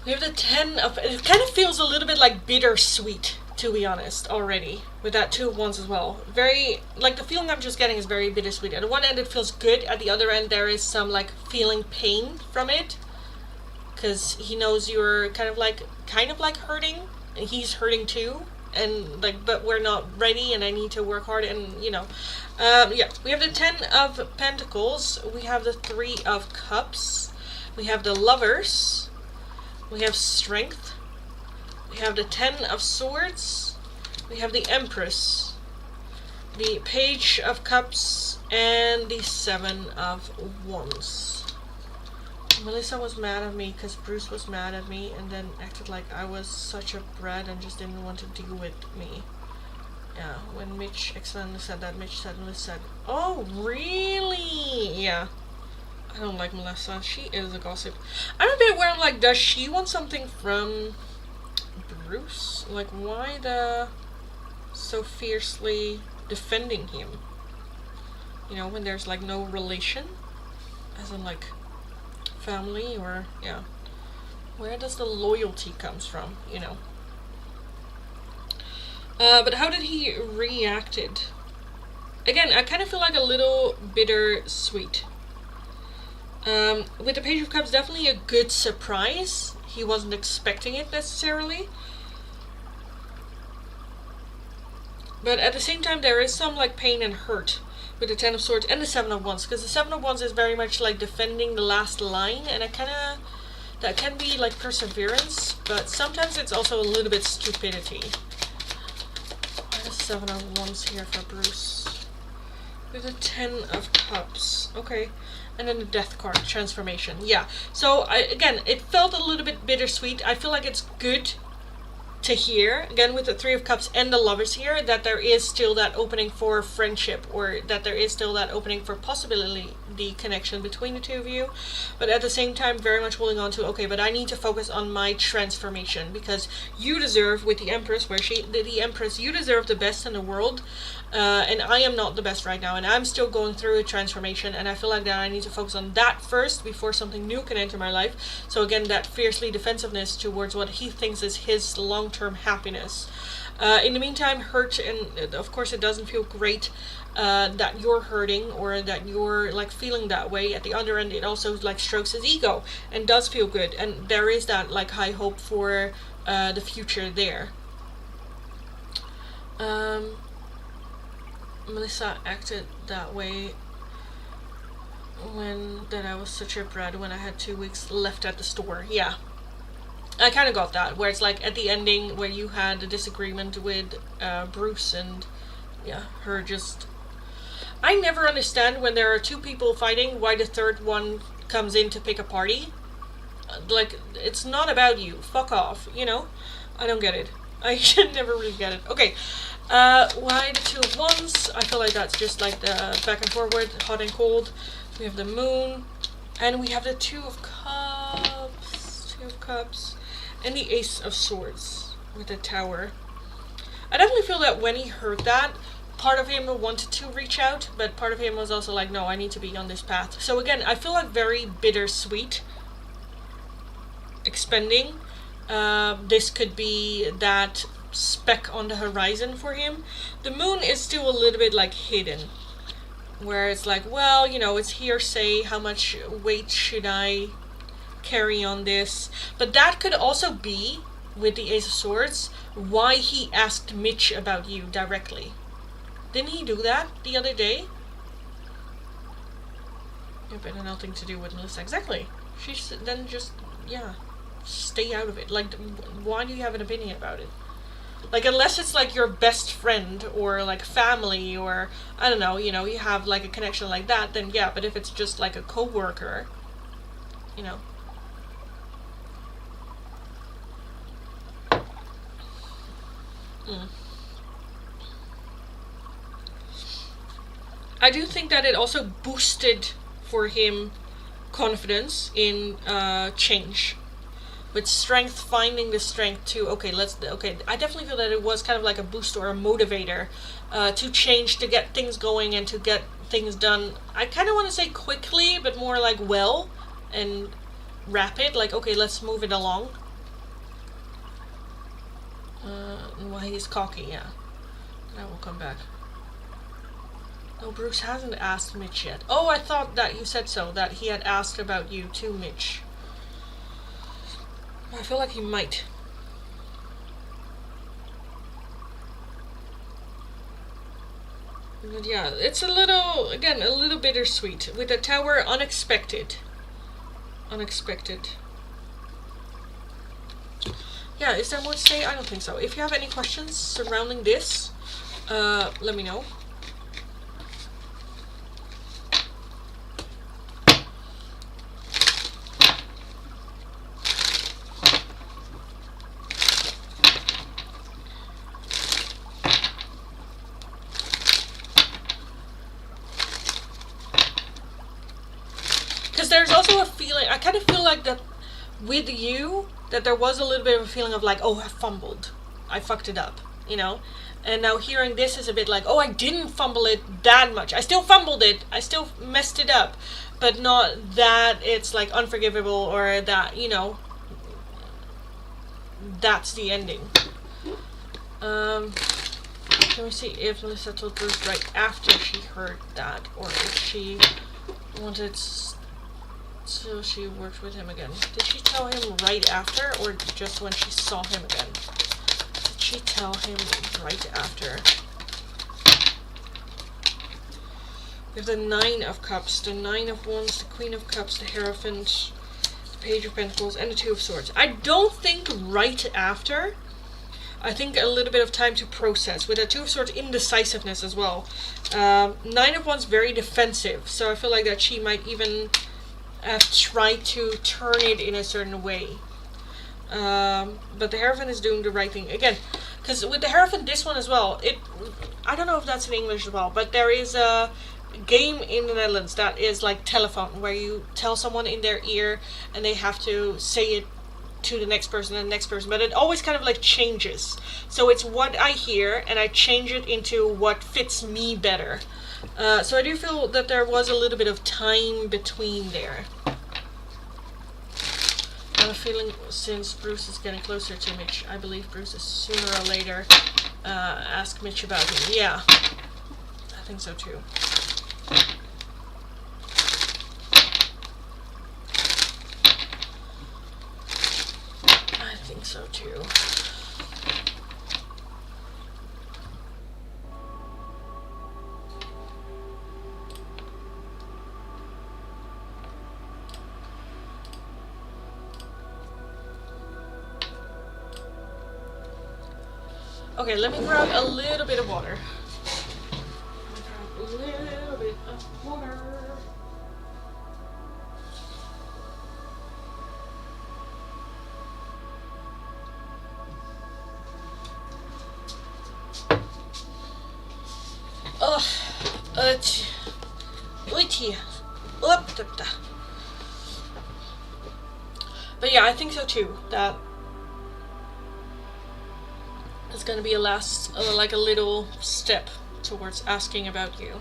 We have the 10 of... It kind of feels a little bit like bittersweet, to be honest, already. With that 2 of Wands as well. Very... Like, the feeling I'm just getting is very bittersweet. At one end it feels good. At the other end there is some like feeling pain from it. Because he knows you're kind of like hurting, and he's hurting too, and like, but we're not ready, and I need to work hard, and you know, yeah. We have the 10 of Pentacles, we have the 3 of Cups, we have the Lovers, we have Strength, we have the 10 of Swords, we have the Empress, the Page of Cups, and the 7 of Wands. Melissa was mad at me because Bruce was mad at me and then acted like I was such a brat and just didn't want to deal with me. Yeah, when Mitch accidentally said that, Mitch suddenly said, oh, really? Yeah. I don't like Melissa. She is a gossip. I'm a bit aware of, like, does she want something from Bruce? Like, why the so fiercely defending him? You know, when there's, like, no relation? As in like family, or yeah. Where does the loyalty comes from, you know? But how did he reacted? Again, I kind of feel like a little bittersweet. With the Page of Cups, definitely a good surprise. He wasn't expecting it necessarily. But at the same time, there is some like pain and hurt with the Ten of Swords and the Seven of Wands, because the Seven of Wands is very much like defending the last line, and that can be like perseverance, but sometimes it's also a little bit stupidity. Why the Seven of Wands here for Bruce? With the Ten of Cups, okay, and then the Death card, transformation. Yeah. So again, it felt a little bit bittersweet. I feel like it's good to hear, again with the Three of Cups and the Lovers here, that there is still that opening for friendship, or that there is still that opening for possibly the connection between the two of you, but at the same time very much holding on to, okay, but I need to focus on my transformation, because you deserve, with the Empress, where the Empress, you deserve the best in the world, and I am not the best right now, and I'm still going through a transformation, and I feel like that I need to focus on that first before something new can enter my life. So again, that fiercely defensiveness towards what he thinks is his long-term happiness. In the meantime, hurt, and of course it doesn't feel great that you're hurting, or that you're like feeling that way. At the other end, it also like strokes his ego and does feel good, and there is that like high hope for the future there. Melissa acted that way that I was such a brat when I had 2 weeks left at the store. Yeah, I kind of got that, where it's like at the ending where you had a disagreement with Bruce, and yeah, her just... I never understand when there are two people fighting why the third one comes in to pick a party. Like, it's not about you. Fuck off, you know? I don't get it. I never really get it. Okay. Why the Two of Wands? I feel like that's just like the back and forward, hot and cold. We have the Moon, and we have the Two of Cups, and the Ace of Swords with the Tower. I definitely feel that when he heard that, part of him wanted to reach out, but part of him was also like, no, I need to be on this path. So again, I feel like very bittersweet. Expending. This could be that speck on the horizon for him. The Moon is still a little bit like hidden, where it's like, well, you know, it's hearsay, how much weight should I carry on this? But that could also be, with the Ace of Swords, why he asked Mitch about you directly. Didn't he do that the other day? Yeah, but nothing to do with Melissa. Exactly. She then just, yeah, stay out of it. Like, why do you have an opinion about it? Like, unless it's like your best friend or like family, or I don't know, you know, you have like a connection like that, then yeah. But if it's just like a co-worker, you know. I do think that it also boosted for him confidence in change. With strength, finding the strength to, okay, I definitely feel that it was kind of like a boost or a motivator to change, to get things going and to get things done. I kind of want to say quickly, but more like well and rapid, like, okay, let's move it along. Why he's cocky, yeah. That will come back. No, Bruce hasn't asked Mitch yet. Oh, I thought that you said so, that he had asked about you to Mitch. I feel like he might. But yeah, it's a little, again, a little bittersweet. With the Tower, unexpected. Unexpected. Yeah, is there more to say? I don't think so. If you have any questions surrounding this, let me know. Because there's also a feeling, I kind of feel like that with you, that there was a little bit of a feeling of like, oh, I fumbled. I fucked it up, you know? And now hearing this is a bit like, oh, I didn't fumble it that much. I still fumbled it. I still messed it up. but not that it's like unforgivable or that, you know, that's the ending. Let me see if Melissa told Bruce right after she heard that, or if she wanted so she worked with him again. Did she tell him right after, or just when she saw him again? Did she tell him right after? We have the 9 of Cups, the 9 of Wands, the Queen of Cups, the Hierophant, the Page of Pentacles, and the 2 of Swords. I don't think right after. I think a little bit of time to process. With the 2 of Swords, indecisiveness as well. 9 of Wands, very defensive. So I feel like that she might even try to turn it in a certain way. But the Hierophant is doing the right thing. Again, because with the Hierophant, this one as well, I don't know if that's in English as well, but there is a game in the Netherlands that is like telephone, where you tell someone in their ear and they have to say it to the next person and the next person, but it always kind of like changes. So it's what I hear and I change it into what fits me better. So I do feel that there was a little bit of time between there. I have a feeling since Bruce is getting closer to Mitch, I believe Bruce is sooner or later ask Mitch about him. Yeah, I think so too. I think so too. Okay, let me grab a little bit of water. A little bit of water. But yeah, I think so too. That is going to be a last, like a little step towards asking about you.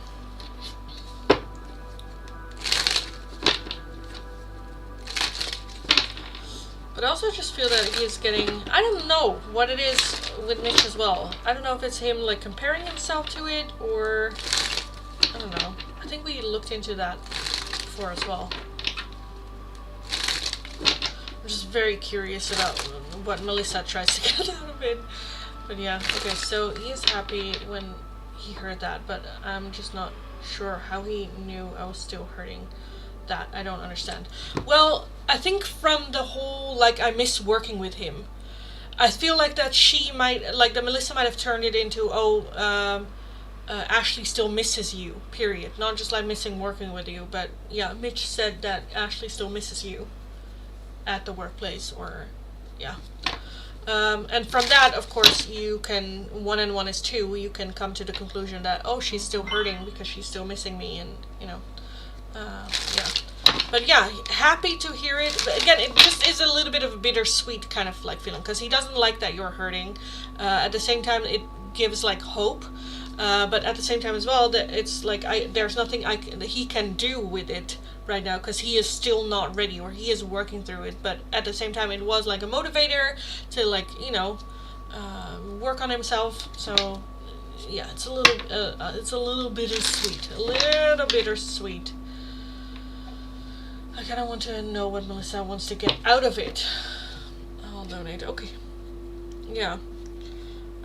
But I also just feel that he's getting, I don't know what it is with Mitch as well. I don't know if it's him like comparing himself to it, or I don't know. I think we looked into that before as well. I'm just very curious about what Melissa tries to get out of it. But yeah, okay, so he is happy when he heard that, but I'm just not sure how he knew I was still hurting. That I don't understand. Well, I think from the whole, like, I miss working with him, I feel like that she might, like, that Melissa might have turned it into, Ashley still misses you, period. Not just like missing working with you, but yeah, Mitch said that Ashley still misses you at the workplace, or yeah. And from that, of course, you can, 1 and 1 is 2, you can come to the conclusion that, oh, she's still hurting because she's still missing me, and, you know, yeah. But yeah, happy to hear it. But again, it just is a little bit of a bittersweet kind of like feeling, because he doesn't like that you're hurting. At the same time, it gives like hope. But at the same time as well, that it's like there's nothing that he can do with it right now, because he is still not ready, or he is working through it. But at the same time, it was like a motivator to, like, you know, work on himself. So yeah, it's a little bittersweet, a little bittersweet. I kind of want to know what Melissa wants to get out of it. I'll donate. Okay. Yeah.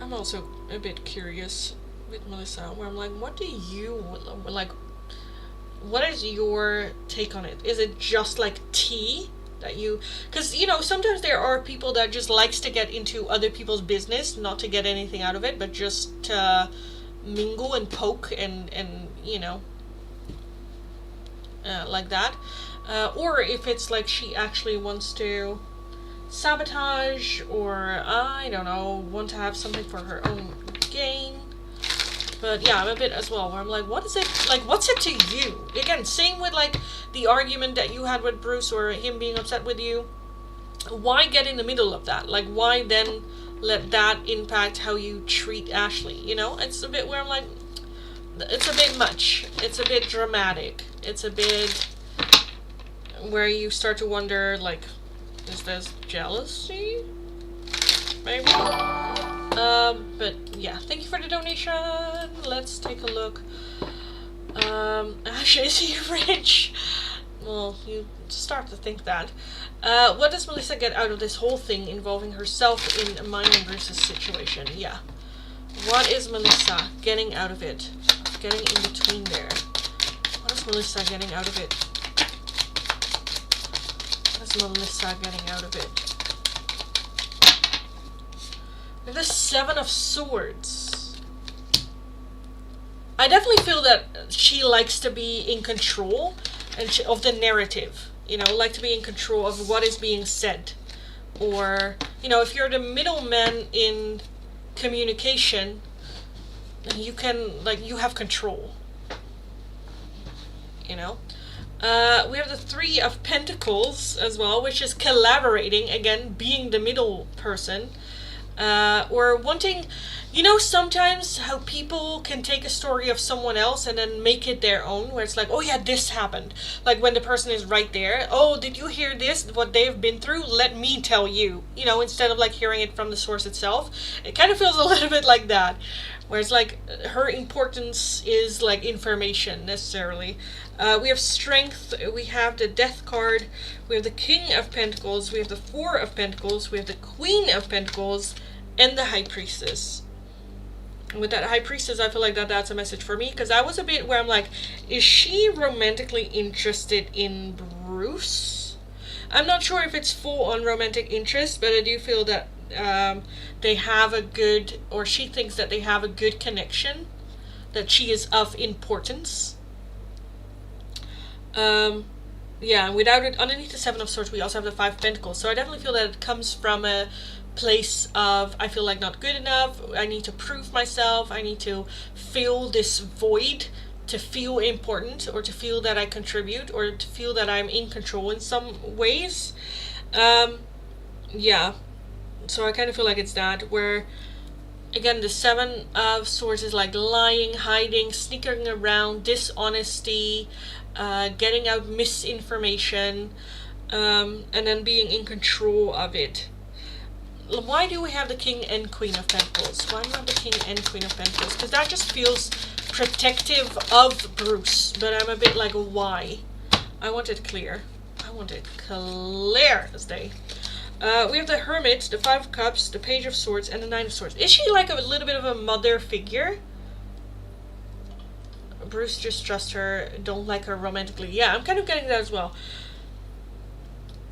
I'm also a bit curious with Melissa, where I'm like, what do you, like, what is your take on it? Is it just like tea that you, because, you know, sometimes there are people that just likes to get into other people's business, not to get anything out of it, but just to mingle and poke and you know, like that. Or if it's like she actually wants to sabotage, or I don't know, want to have something for her own gain. But yeah, I'm a bit as well, where I'm like, what is it, like, what's it to you? Again, same with like the argument that you had with Bruce, or him being upset with you. Why get in the middle of that? Like, why then let that impact how you treat Ashley? You know, it's a bit where I'm like, it's a bit much. It's a bit dramatic. It's a bit, where you start to wonder, like, is this jealousy? Maybe? But yeah, thank you for the donation. Let's take a look. Actually, is he rich? Well, you start to think that. What does Melissa get out of this whole thing involving herself in mine and Bruce's situation? Yeah. What is Melissa getting out of it? Getting in between there. What is Melissa getting out of it? What is Melissa getting out of it? We have the Seven of Swords. I definitely feel that she likes to be in control and of the narrative. You know, like to be in control of what is being said. Or, you know, if you're the middleman in communication, you can, like, you have control. You know? We have the Three of Pentacles as well, which is collaborating, again, being the middle person. Or wanting, you know, sometimes how people can take a story of someone else and then make it their own, where it's like, oh yeah, this happened. Like when the person is right there, oh, did you hear this, what they've been through? Let me tell you, you know, instead of like hearing it from the source itself. It kind of feels a little bit like that, where it's like her importance is like information necessarily. We have Strength, we have the Death card, we have the King of Pentacles, we have the Four of Pentacles, we have the Queen of Pentacles, and the High Priestess. And with that High Priestess, I feel like that's a message for me, because I was a bit where I'm like, is she romantically interested in Bruce? I'm not sure if it's full-on romantic interest, but I do feel that they have a good, or she thinks that they have a good connection, that she is of importance. Yeah, and without it, underneath the Seven of Swords, we also have the Five of Pentacles. So I definitely feel that it comes from a place of, I feel like not good enough, I need to prove myself, I need to fill this void, to feel important, or to feel that I contribute, or to feel that I'm in control in some ways. Yeah, so I kind of feel like it's that, where, again, the Seven of Swords is like lying, hiding, sneaking around, dishonesty, getting out misinformation, and then being in control of it. Why do we have the King and Queen of Pentacles? Why do we have the King and Queen of Pentacles? Because that just feels protective of Bruce, but I'm a bit like, why? I want it clear. I want it clear as day. We have the Hermit, the Five of Cups, the Page of Swords, and the Nine of Swords. Is she like a little bit of a mother figure? Bruce just trusts her, don't like her romantically. Yeah, I'm kind of getting that as well.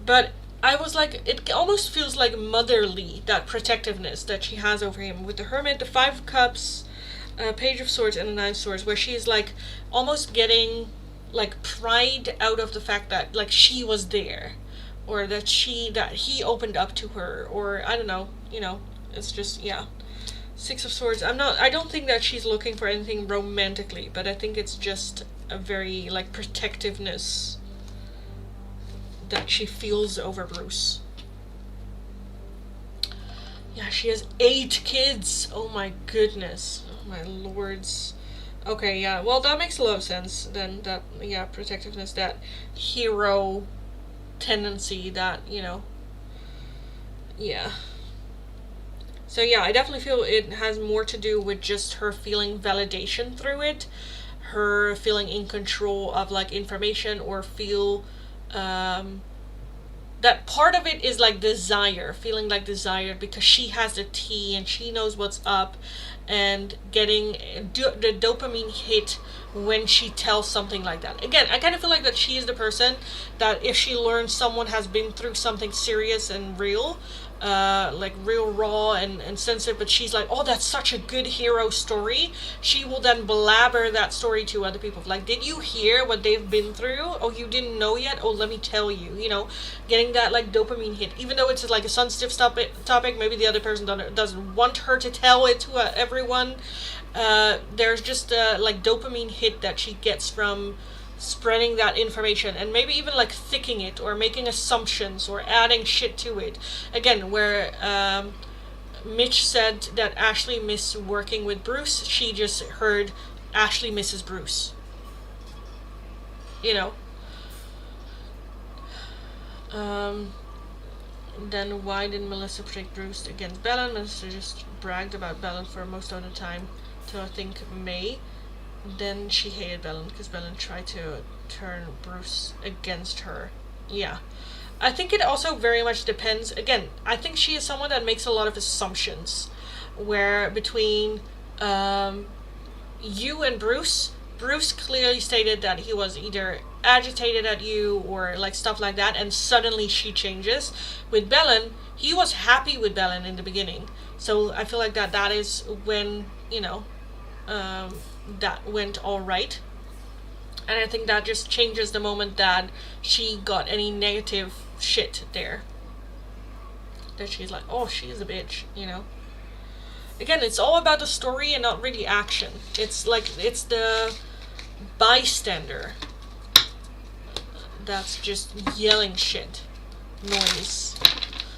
But I was like, it almost feels like motherly, that protectiveness that she has over him. With the Hermit, the Five of Cups, Page of Swords, and the Nine of Swords, where she's like almost getting like pride out of the fact that like she was there, or that he opened up to her, or I don't know, you know, it's just, yeah. Six of Swords, I don't think that she's looking for anything romantically, but I think it's just a very like protectiveness that she feels over Bruce. Yeah, she has 8 kids. Oh my goodness. Oh my lords. Okay, yeah, well, that makes a lot of sense. Then that, yeah, protectiveness, that hero tendency, that, you know, yeah. So yeah, I definitely feel it has more to do with just her feeling validation through it, her feeling in control of like information, or feel that part of it is like desire, feeling like desired because she has the tea and she knows what's up, and getting the dopamine hit when she tells something like that. Again, I kind of feel like that she is the person that if she learns someone has been through something serious and real, like real raw and sensitive, but she's like, oh, that's such a good hero story, she will then blabber that story to other people, like, did you hear what they've been through? Oh, you didn't know yet? Oh, let me tell you, you know, getting that like dopamine hit, even though it's like a sensitive topic, maybe the other person doesn't want her to tell it to everyone. There's just a like dopamine hit that she gets from spreading that information, and maybe even like thickening it, or making assumptions, or adding shit to it. Again, where Mitch said that Ashley missed working with Bruce, she just heard Ashley misses Bruce, you know. Um, then why did Melissa protect Bruce against Belen? Melissa just bragged about Belen for most of the time till I think May. Then she hated Belen because Belen tried to turn Bruce against her. Yeah. I think it also very much depends. Again, I think she is someone that makes a lot of assumptions. Where between you and Bruce clearly stated that he was either agitated at you or like stuff like that, and suddenly she changes. With Belen, he was happy with Belen in the beginning. So I feel like that is when, that went all right. And I think that just changes the moment that she got any negative shit there. That she's like, oh, she's a bitch, Again, it's all about the story and not really action. It's the bystander that's just yelling shit. Noise.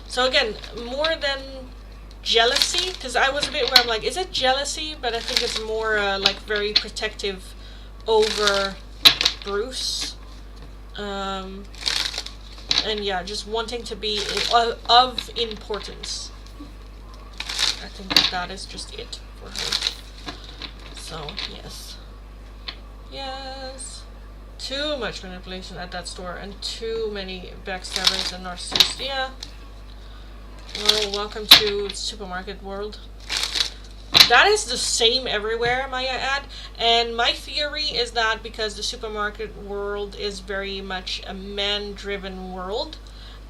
So again, more than jealousy, because I was a bit where I'm like, is it jealousy? But I think it's more very protective over Bruce. And yeah, just wanting to be of importance. I think that is just it for her. So, yes. Yes. Too much manipulation at that store and too many backstabbers and narcissists. Yeah. Well, welcome to supermarket world. That is the same everywhere, might I add. And my theory is that because the supermarket world is very much a man-driven world.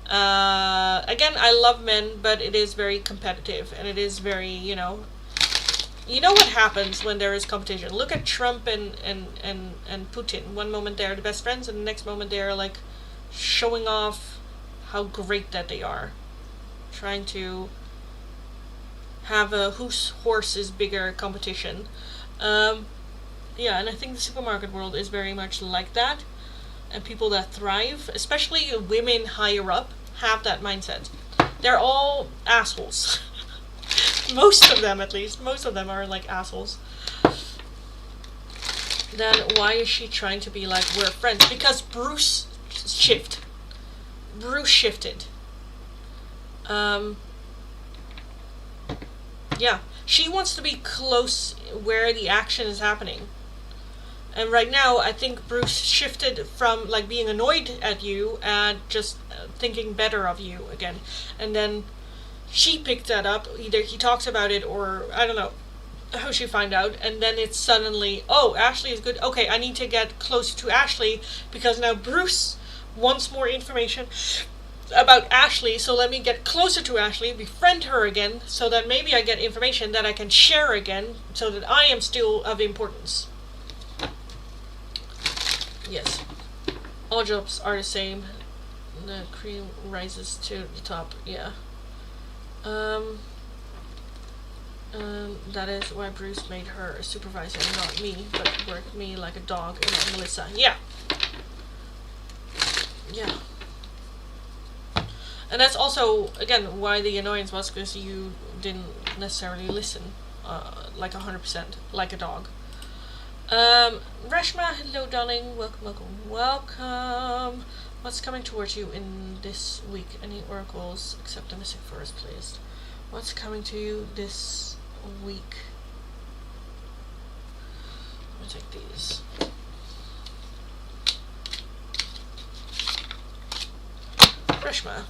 Again, I love men, but it is very competitive. And it is very, you know what happens when there is competition. Look at Trump and Putin. One moment they're the best friends, and the next moment they're like showing off how great that they are. Trying to have a whose horse is bigger competition. Yeah, and I think the supermarket world is very much like that. And people that thrive, especially women higher up, have that mindset. They're all assholes. Most of them, at least. Most of them are like assholes. Then why is she trying to be like, we're friends? Because Bruce shifted. Yeah, she wants to be close where the action is happening. And right now, I think Bruce shifted from like being annoyed at you and just thinking better of you again. And then she picked that up. Either he talks about it or I don't know how she find out. And then it's suddenly, oh, Ashley is good. Okay, I need to get closer to Ashley because now Bruce wants more information about Ashley, so let me get closer to Ashley, befriend her again, so that maybe I get information that I can share again, so that I am still of importance. Yes. All jobs are the same. The cream rises to the top, yeah. That is why Bruce made her a supervisor, not me, but worked me like a dog and not Melissa. Yeah. Yeah. And that's also, again, why the annoyance was, because you didn't necessarily listen, like 100%, like a dog. Reshma, hello darling, welcome. What's coming towards you in this week? Any oracles except the missing forest, please? What's coming to you this week? Let me take these. Reshma.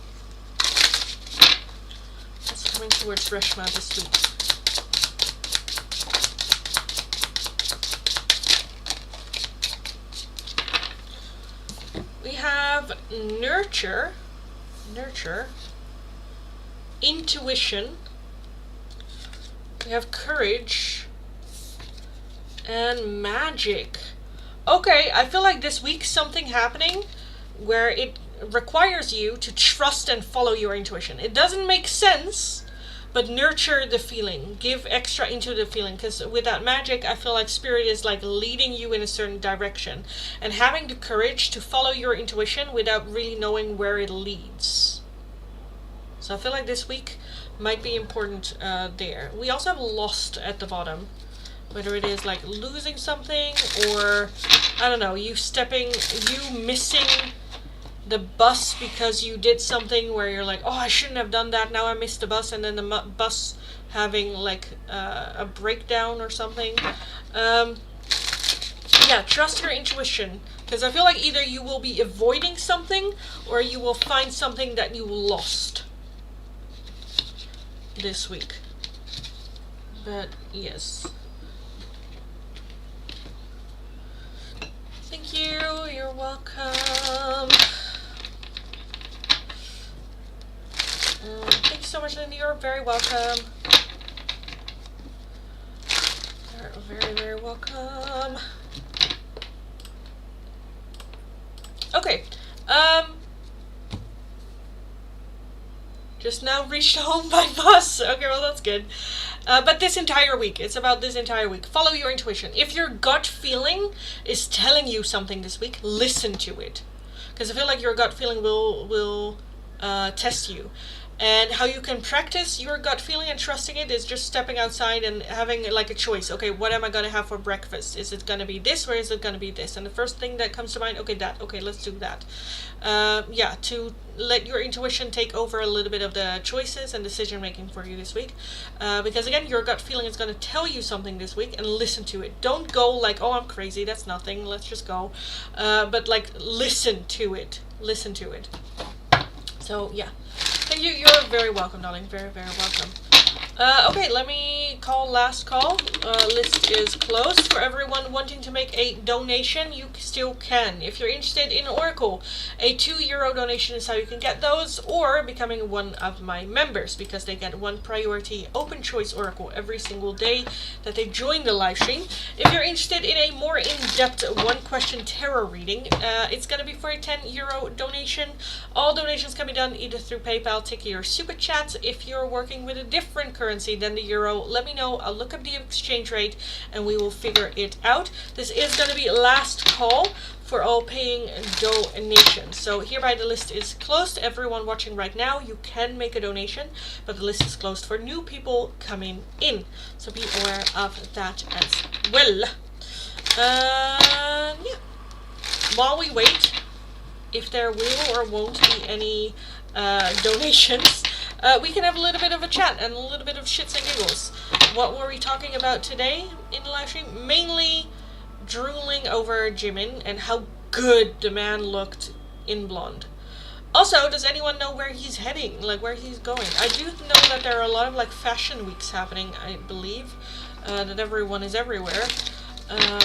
What's coming towards Reshma this week? We have nurture, intuition, we have courage, and magic. Okay, I feel like this week something happening where it requires you to trust and follow your intuition. It doesn't make sense, but nurture the feeling. Give extra into the feeling, because with that magic, I feel like spirit is like leading you in a certain direction. And having the courage to follow your intuition without really knowing where it leads. So I feel like this week might be important there. We also have lost at the bottom. Whether it is like losing something or, I don't know, you missing the bus because you did something where you're like, oh, I shouldn't have done that, now I missed the bus, and then the bus having like a breakdown or something. Yeah, trust your intuition, because I feel like either you will be avoiding something or you will find something that you lost this week. But yes. Thank you, you're welcome. Thank you so much, Lindy, you're very welcome. You're very, very welcome. Okay, just now reached home by bus. Okay, well, that's good. But this entire week, it's about this entire week. Follow your intuition. If your gut feeling is telling you something this week, listen to it. Because I feel like your gut feeling will test you. And how you can practice your gut feeling and trusting it is just stepping outside and having like a choice. Okay, what am I going to have for breakfast? Is it going to be this or is it going to be this? And the first thing that comes to mind, okay, that. Okay, let's do that. Yeah, to let your intuition take over a little bit of the choices and decision making for you this week. Because again, your gut feeling is going to tell you something this week, and listen to it. Don't go like, oh, I'm crazy, that's nothing, let's just go. But like, listen to it. Listen to it. So yeah. Thank you, you're very welcome, darling. Very, very welcome. Okay, let me call last call. List is closed. For everyone wanting to make a donation, you still can. If you're interested in Oracle, a €2 donation is how you can get those, or becoming one of my members, because they get one priority open choice Oracle every single day that they join the live stream. If you're interested in a more in-depth one-question tarot reading, it's going to be for a €10 donation. All donations can be done either through PayPal, Tiki, or Super Chat. If you're working with a different currency than the euro, let me know. I'll look up the exchange rate and we will figure it out. This is going to be last call for all paying donations. So hereby the list is closed. Everyone watching right now, you can make a donation, but the list is closed for new people coming in. So be aware of that as well. Yeah. While we wait, if there will or won't be any donations, we can have a little bit of a chat and a little bit of shits and giggles. What were we talking about today in the live stream? Mainly drooling over Jimin and how good the man looked in blonde. Also, does anyone know where he's heading? Like, where he's going? I do know that there are a lot of, like, fashion weeks happening, I believe. That everyone is everywhere.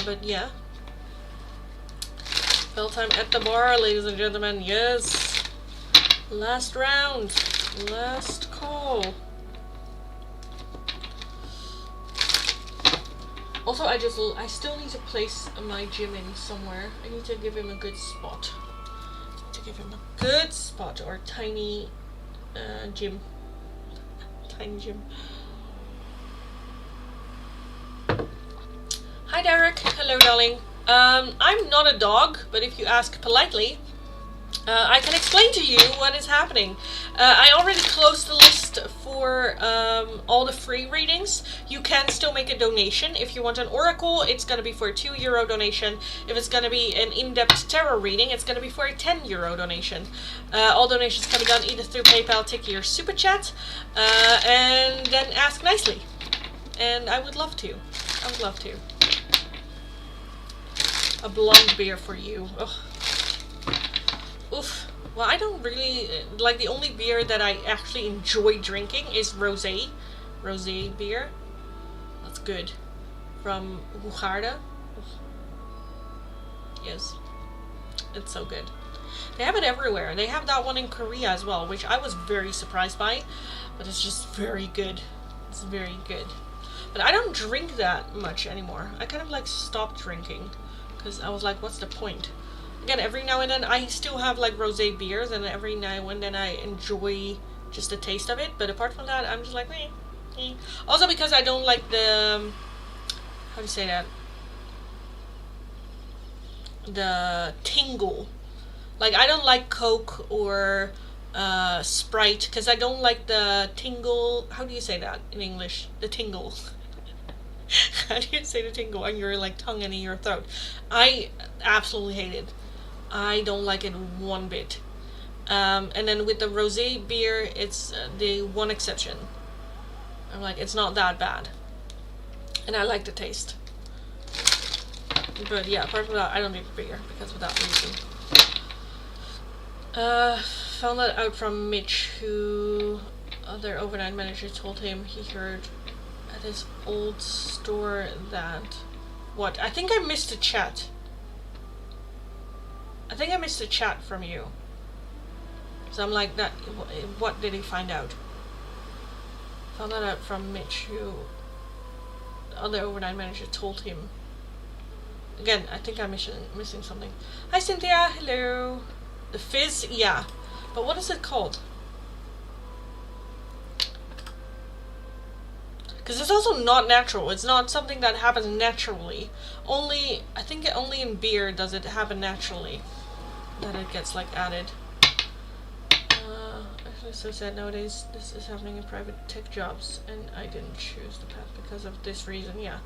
But yeah. Bell time at the bar, ladies and gentlemen. Yes. Last round. Last call. Also, I still need to place my Jimin somewhere. I need to give him a good spot. Or tiny gym. Tiny gym. Hi Derek. Hello darling. I'm not a dog, but if you ask politely, I can explain to you what is happening. I already closed the list for all the free readings. You can still make a donation. If you want an oracle, it's going to be for a €2 donation. If it's going to be an in-depth tarot reading, it's going to be for a €10 donation. All donations can be done either through PayPal, Tiki, or Super Chat. And then ask nicely. And I would love to. I would love to. A blonde beer for you. Ugh. Oof. Well, I don't really, like, the only beer that I actually enjoy drinking is rosé. Rosé beer. That's good. From Wugarde. Yes. It's so good. They have it everywhere. They have that one in Korea as well, which I was very surprised by. But it's just very good. It's very good. But I don't drink that much anymore. I kind of, like, stopped drinking. Because I was like, what's the point? Again, every now and then I still have like rosé beers, and every now and then I enjoy just the taste of it. But apart from that, I'm just like, meh, eh. Also because I don't like the, how do you say that? The tingle. Like, I don't like Coke or Sprite, because I don't like the tingle. How do you say that in English? The tingle. How do you say the tingle on your like tongue and in your throat? I absolutely hate it. I don't like it one bit. And then with the rosé beer, it's the one exception. I'm like, it's not that bad, and I like the taste. But yeah, apart from that, I don't drink beer because of that reason. Found that out from Mitch, who their overnight manager told him he heard at his old store that... What? I think I missed a chat. I think I missed a chat from you. So I'm like, that. What did he find out? Found that out from Mitch, who the other overnight manager told him. Again, I think I'm missing something. Hi Cynthia, hello. The fizz, yeah. But what is it called? Because it's also not natural. It's not something that happens naturally. I think only in beer does it happen naturally. That it gets like added. Actually, so sad nowadays. This is happening in private tech jobs, and I didn't choose the path because of this reason. Yeah.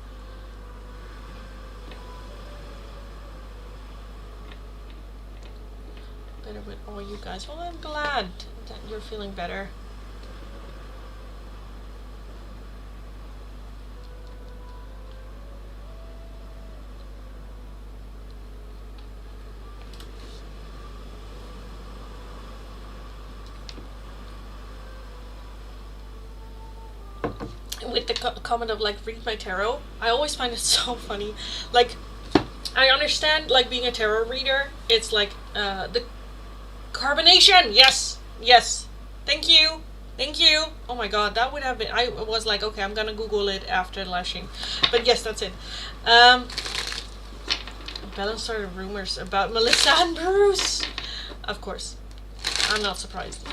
Better with all you guys. Well, I'm glad that you're feeling better. With the comment of like, read my tarot, I always find it so funny. Like, I understand like being a tarot reader, it's like the carbonation. Yes, thank you. Oh my god, that would have been... I was like, okay, I'm gonna Google it after lashing, but yes, that's it. Bella started rumors about Melissa and Bruce. Of course, I'm not surprised.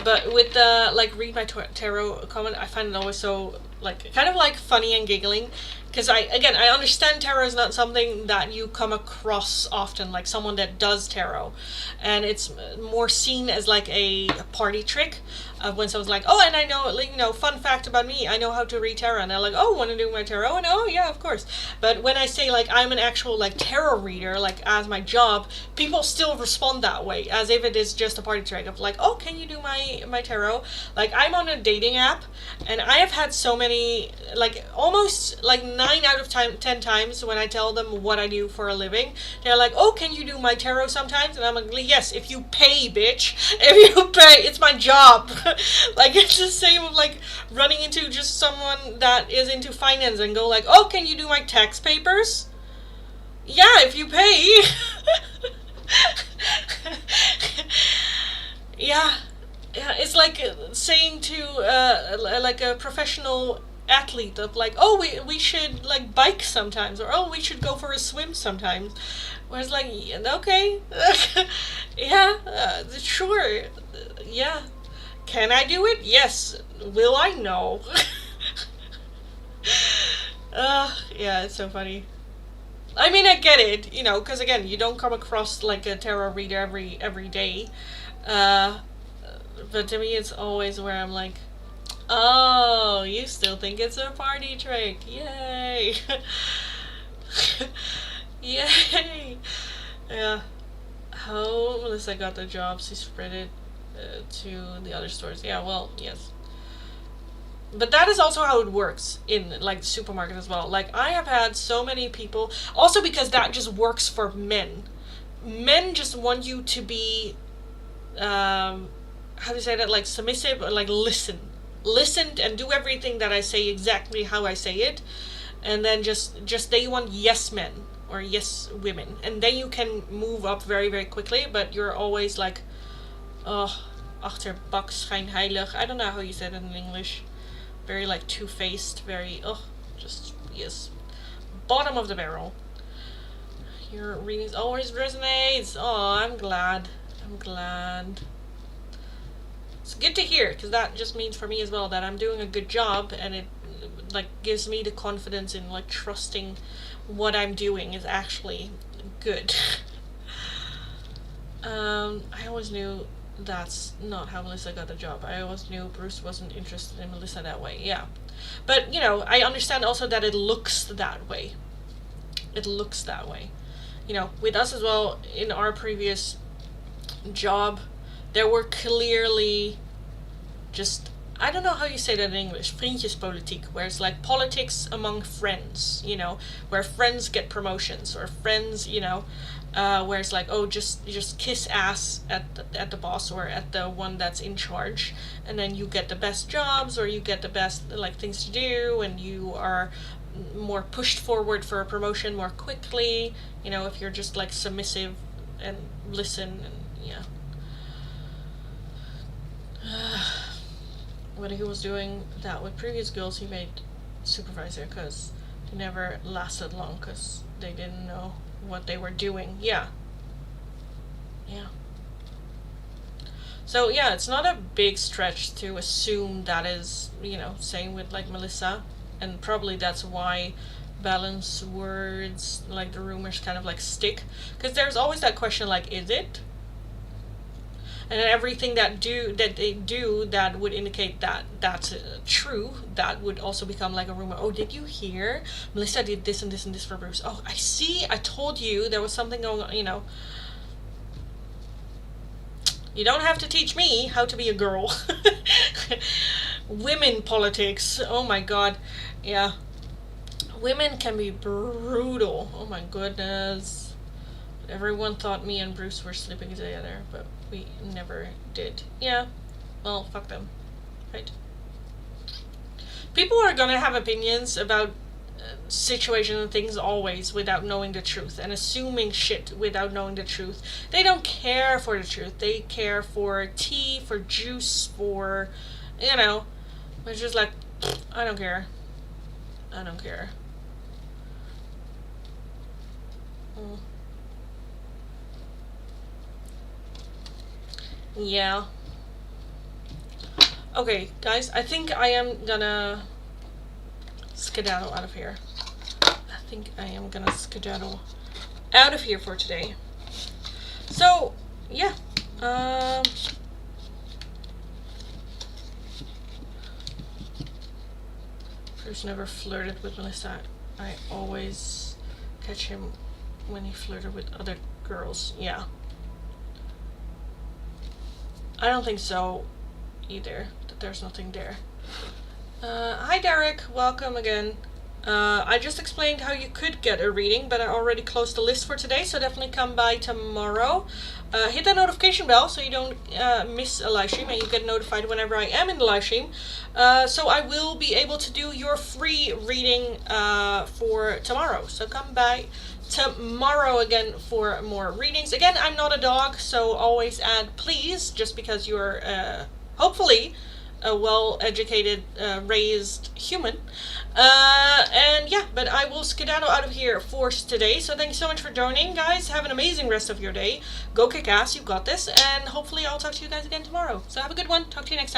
But with the like, read my tarot comment, I find it always so like, kind of like funny and giggling, because I understand tarot is not something that you come across often, like someone that does tarot, and it's more seen as like a party trick. When someone's like, oh, and I know, like, you know, fun fact about me, I know how to read tarot, and they're like, oh, want to do my tarot? And oh yeah, of course. But when I say like, I'm an actual like tarot reader, like as my job, people still respond that way, as if it is just a party trick of like, oh, can you do my tarot? Like, I'm on a dating app, and I have had so many, like almost like 9 out of 10 times when I tell them what I do for a living, they're like, oh, can you do my tarot sometimes? And I'm like, yes, if you pay, bitch. If you pay, it's my job. Like, it's the same of like running into just someone that is into finance and go like, oh, can you do my tax papers? Yeah, if you pay. Yeah, it's like saying to like a professional athlete of like, oh, we should like bike sometimes, or oh, we should go for a swim sometimes. Whereas like, okay, yeah, sure, yeah. Can I do it? Yes. Will I? No. Yeah, it's so funny. I mean, I get it, you know, because again, you don't come across like a tarot reader every day. But to me, it's always where I'm like, oh, you still think it's a party trick? Yay! Yay! Yeah. How Melissa got the job, she spread it to the other stores. Yeah, well, yes. But that is also how it works in like the supermarket as well. Like, I have had so many people, also because that just works for men. Men just want you to be, how do you say that, like submissive, or like listen and do everything that I say exactly how I say it, and then just they want yes men or yes women, and then you can move up very, very quickly. But you're always like, oh, achterbak schijnheilig. I don't know how you say that in English. Very like two-faced, very, oh, just, yes. Bottom of the barrel. Your readings always resonates. Oh, I'm glad. It's good to hear, because that just means for me as well that I'm doing a good job, and it like gives me the confidence in like trusting what I'm doing is actually good. I always knew that's not how Melissa got the job. I always knew Bruce wasn't interested in Melissa that way. Yeah, but you know, I understand also that it looks that way. You know, with us as well, in our previous job, there were clearly just, I don't know how you say that in English, vriendjespolitiek, where it's like politics among friends, you know, where friends get promotions, or friends, you know, where it's like, oh, just kiss ass at the boss or at the one that's in charge, and then you get the best jobs, or you get the best like things to do, and you are more pushed forward for a promotion more quickly, you know, if you're just like submissive and listen, and yeah. When he was doing that with previous girls, he made supervisor because they never lasted long because they didn't know what they were doing. Yeah. So yeah, it's not a big stretch to assume that is, you know, same with like Melissa, and probably that's why balance words, like the rumors kind of like stick, because there's always that question like, is it? And everything that they do that would indicate that that's true, that would also become like a rumor. Oh, did you hear Melissa did this and this and this for Bruce? Oh, I see, I told you there was something going on, you know. You don't have to teach me how to be a girl. Women politics, oh my god. Yeah, women can be brutal. Oh my goodness. Everyone thought me and Bruce were sleeping together, but we never did. Yeah, well, fuck them, right? People are gonna have opinions about situations and things always without knowing the truth, and assuming shit without knowing the truth. They don't care for the truth. They care for tea, for juice, for, you know, it's just like, I don't care. I don't care. Yeah. Okay, guys, I think I am gonna skedaddle out of here. I think I am gonna skedaddle out of here for today. So, yeah. Bruce never flirted with Melissa. I always catch him when he flirted with other girls. Yeah. I don't think so either, that there's nothing there. Hi Derek, welcome again. I just explained how you could get a reading, but I already closed the list for today, so definitely come by tomorrow. Hit that notification bell so you don't miss a live stream, and you get notified whenever I am in the live stream. So I will be able to do your free reading for tomorrow, so come by tomorrow again for more readings. Again, I'm not a dog, so always add please, just because you're hopefully a well-educated, raised human. And yeah, but I will skedaddle out of here for today. So thank you so much for joining, guys. Have an amazing rest of your day. Go kick ass, you got this. And hopefully I'll talk to you guys again tomorrow. So have a good one. Talk to you next time.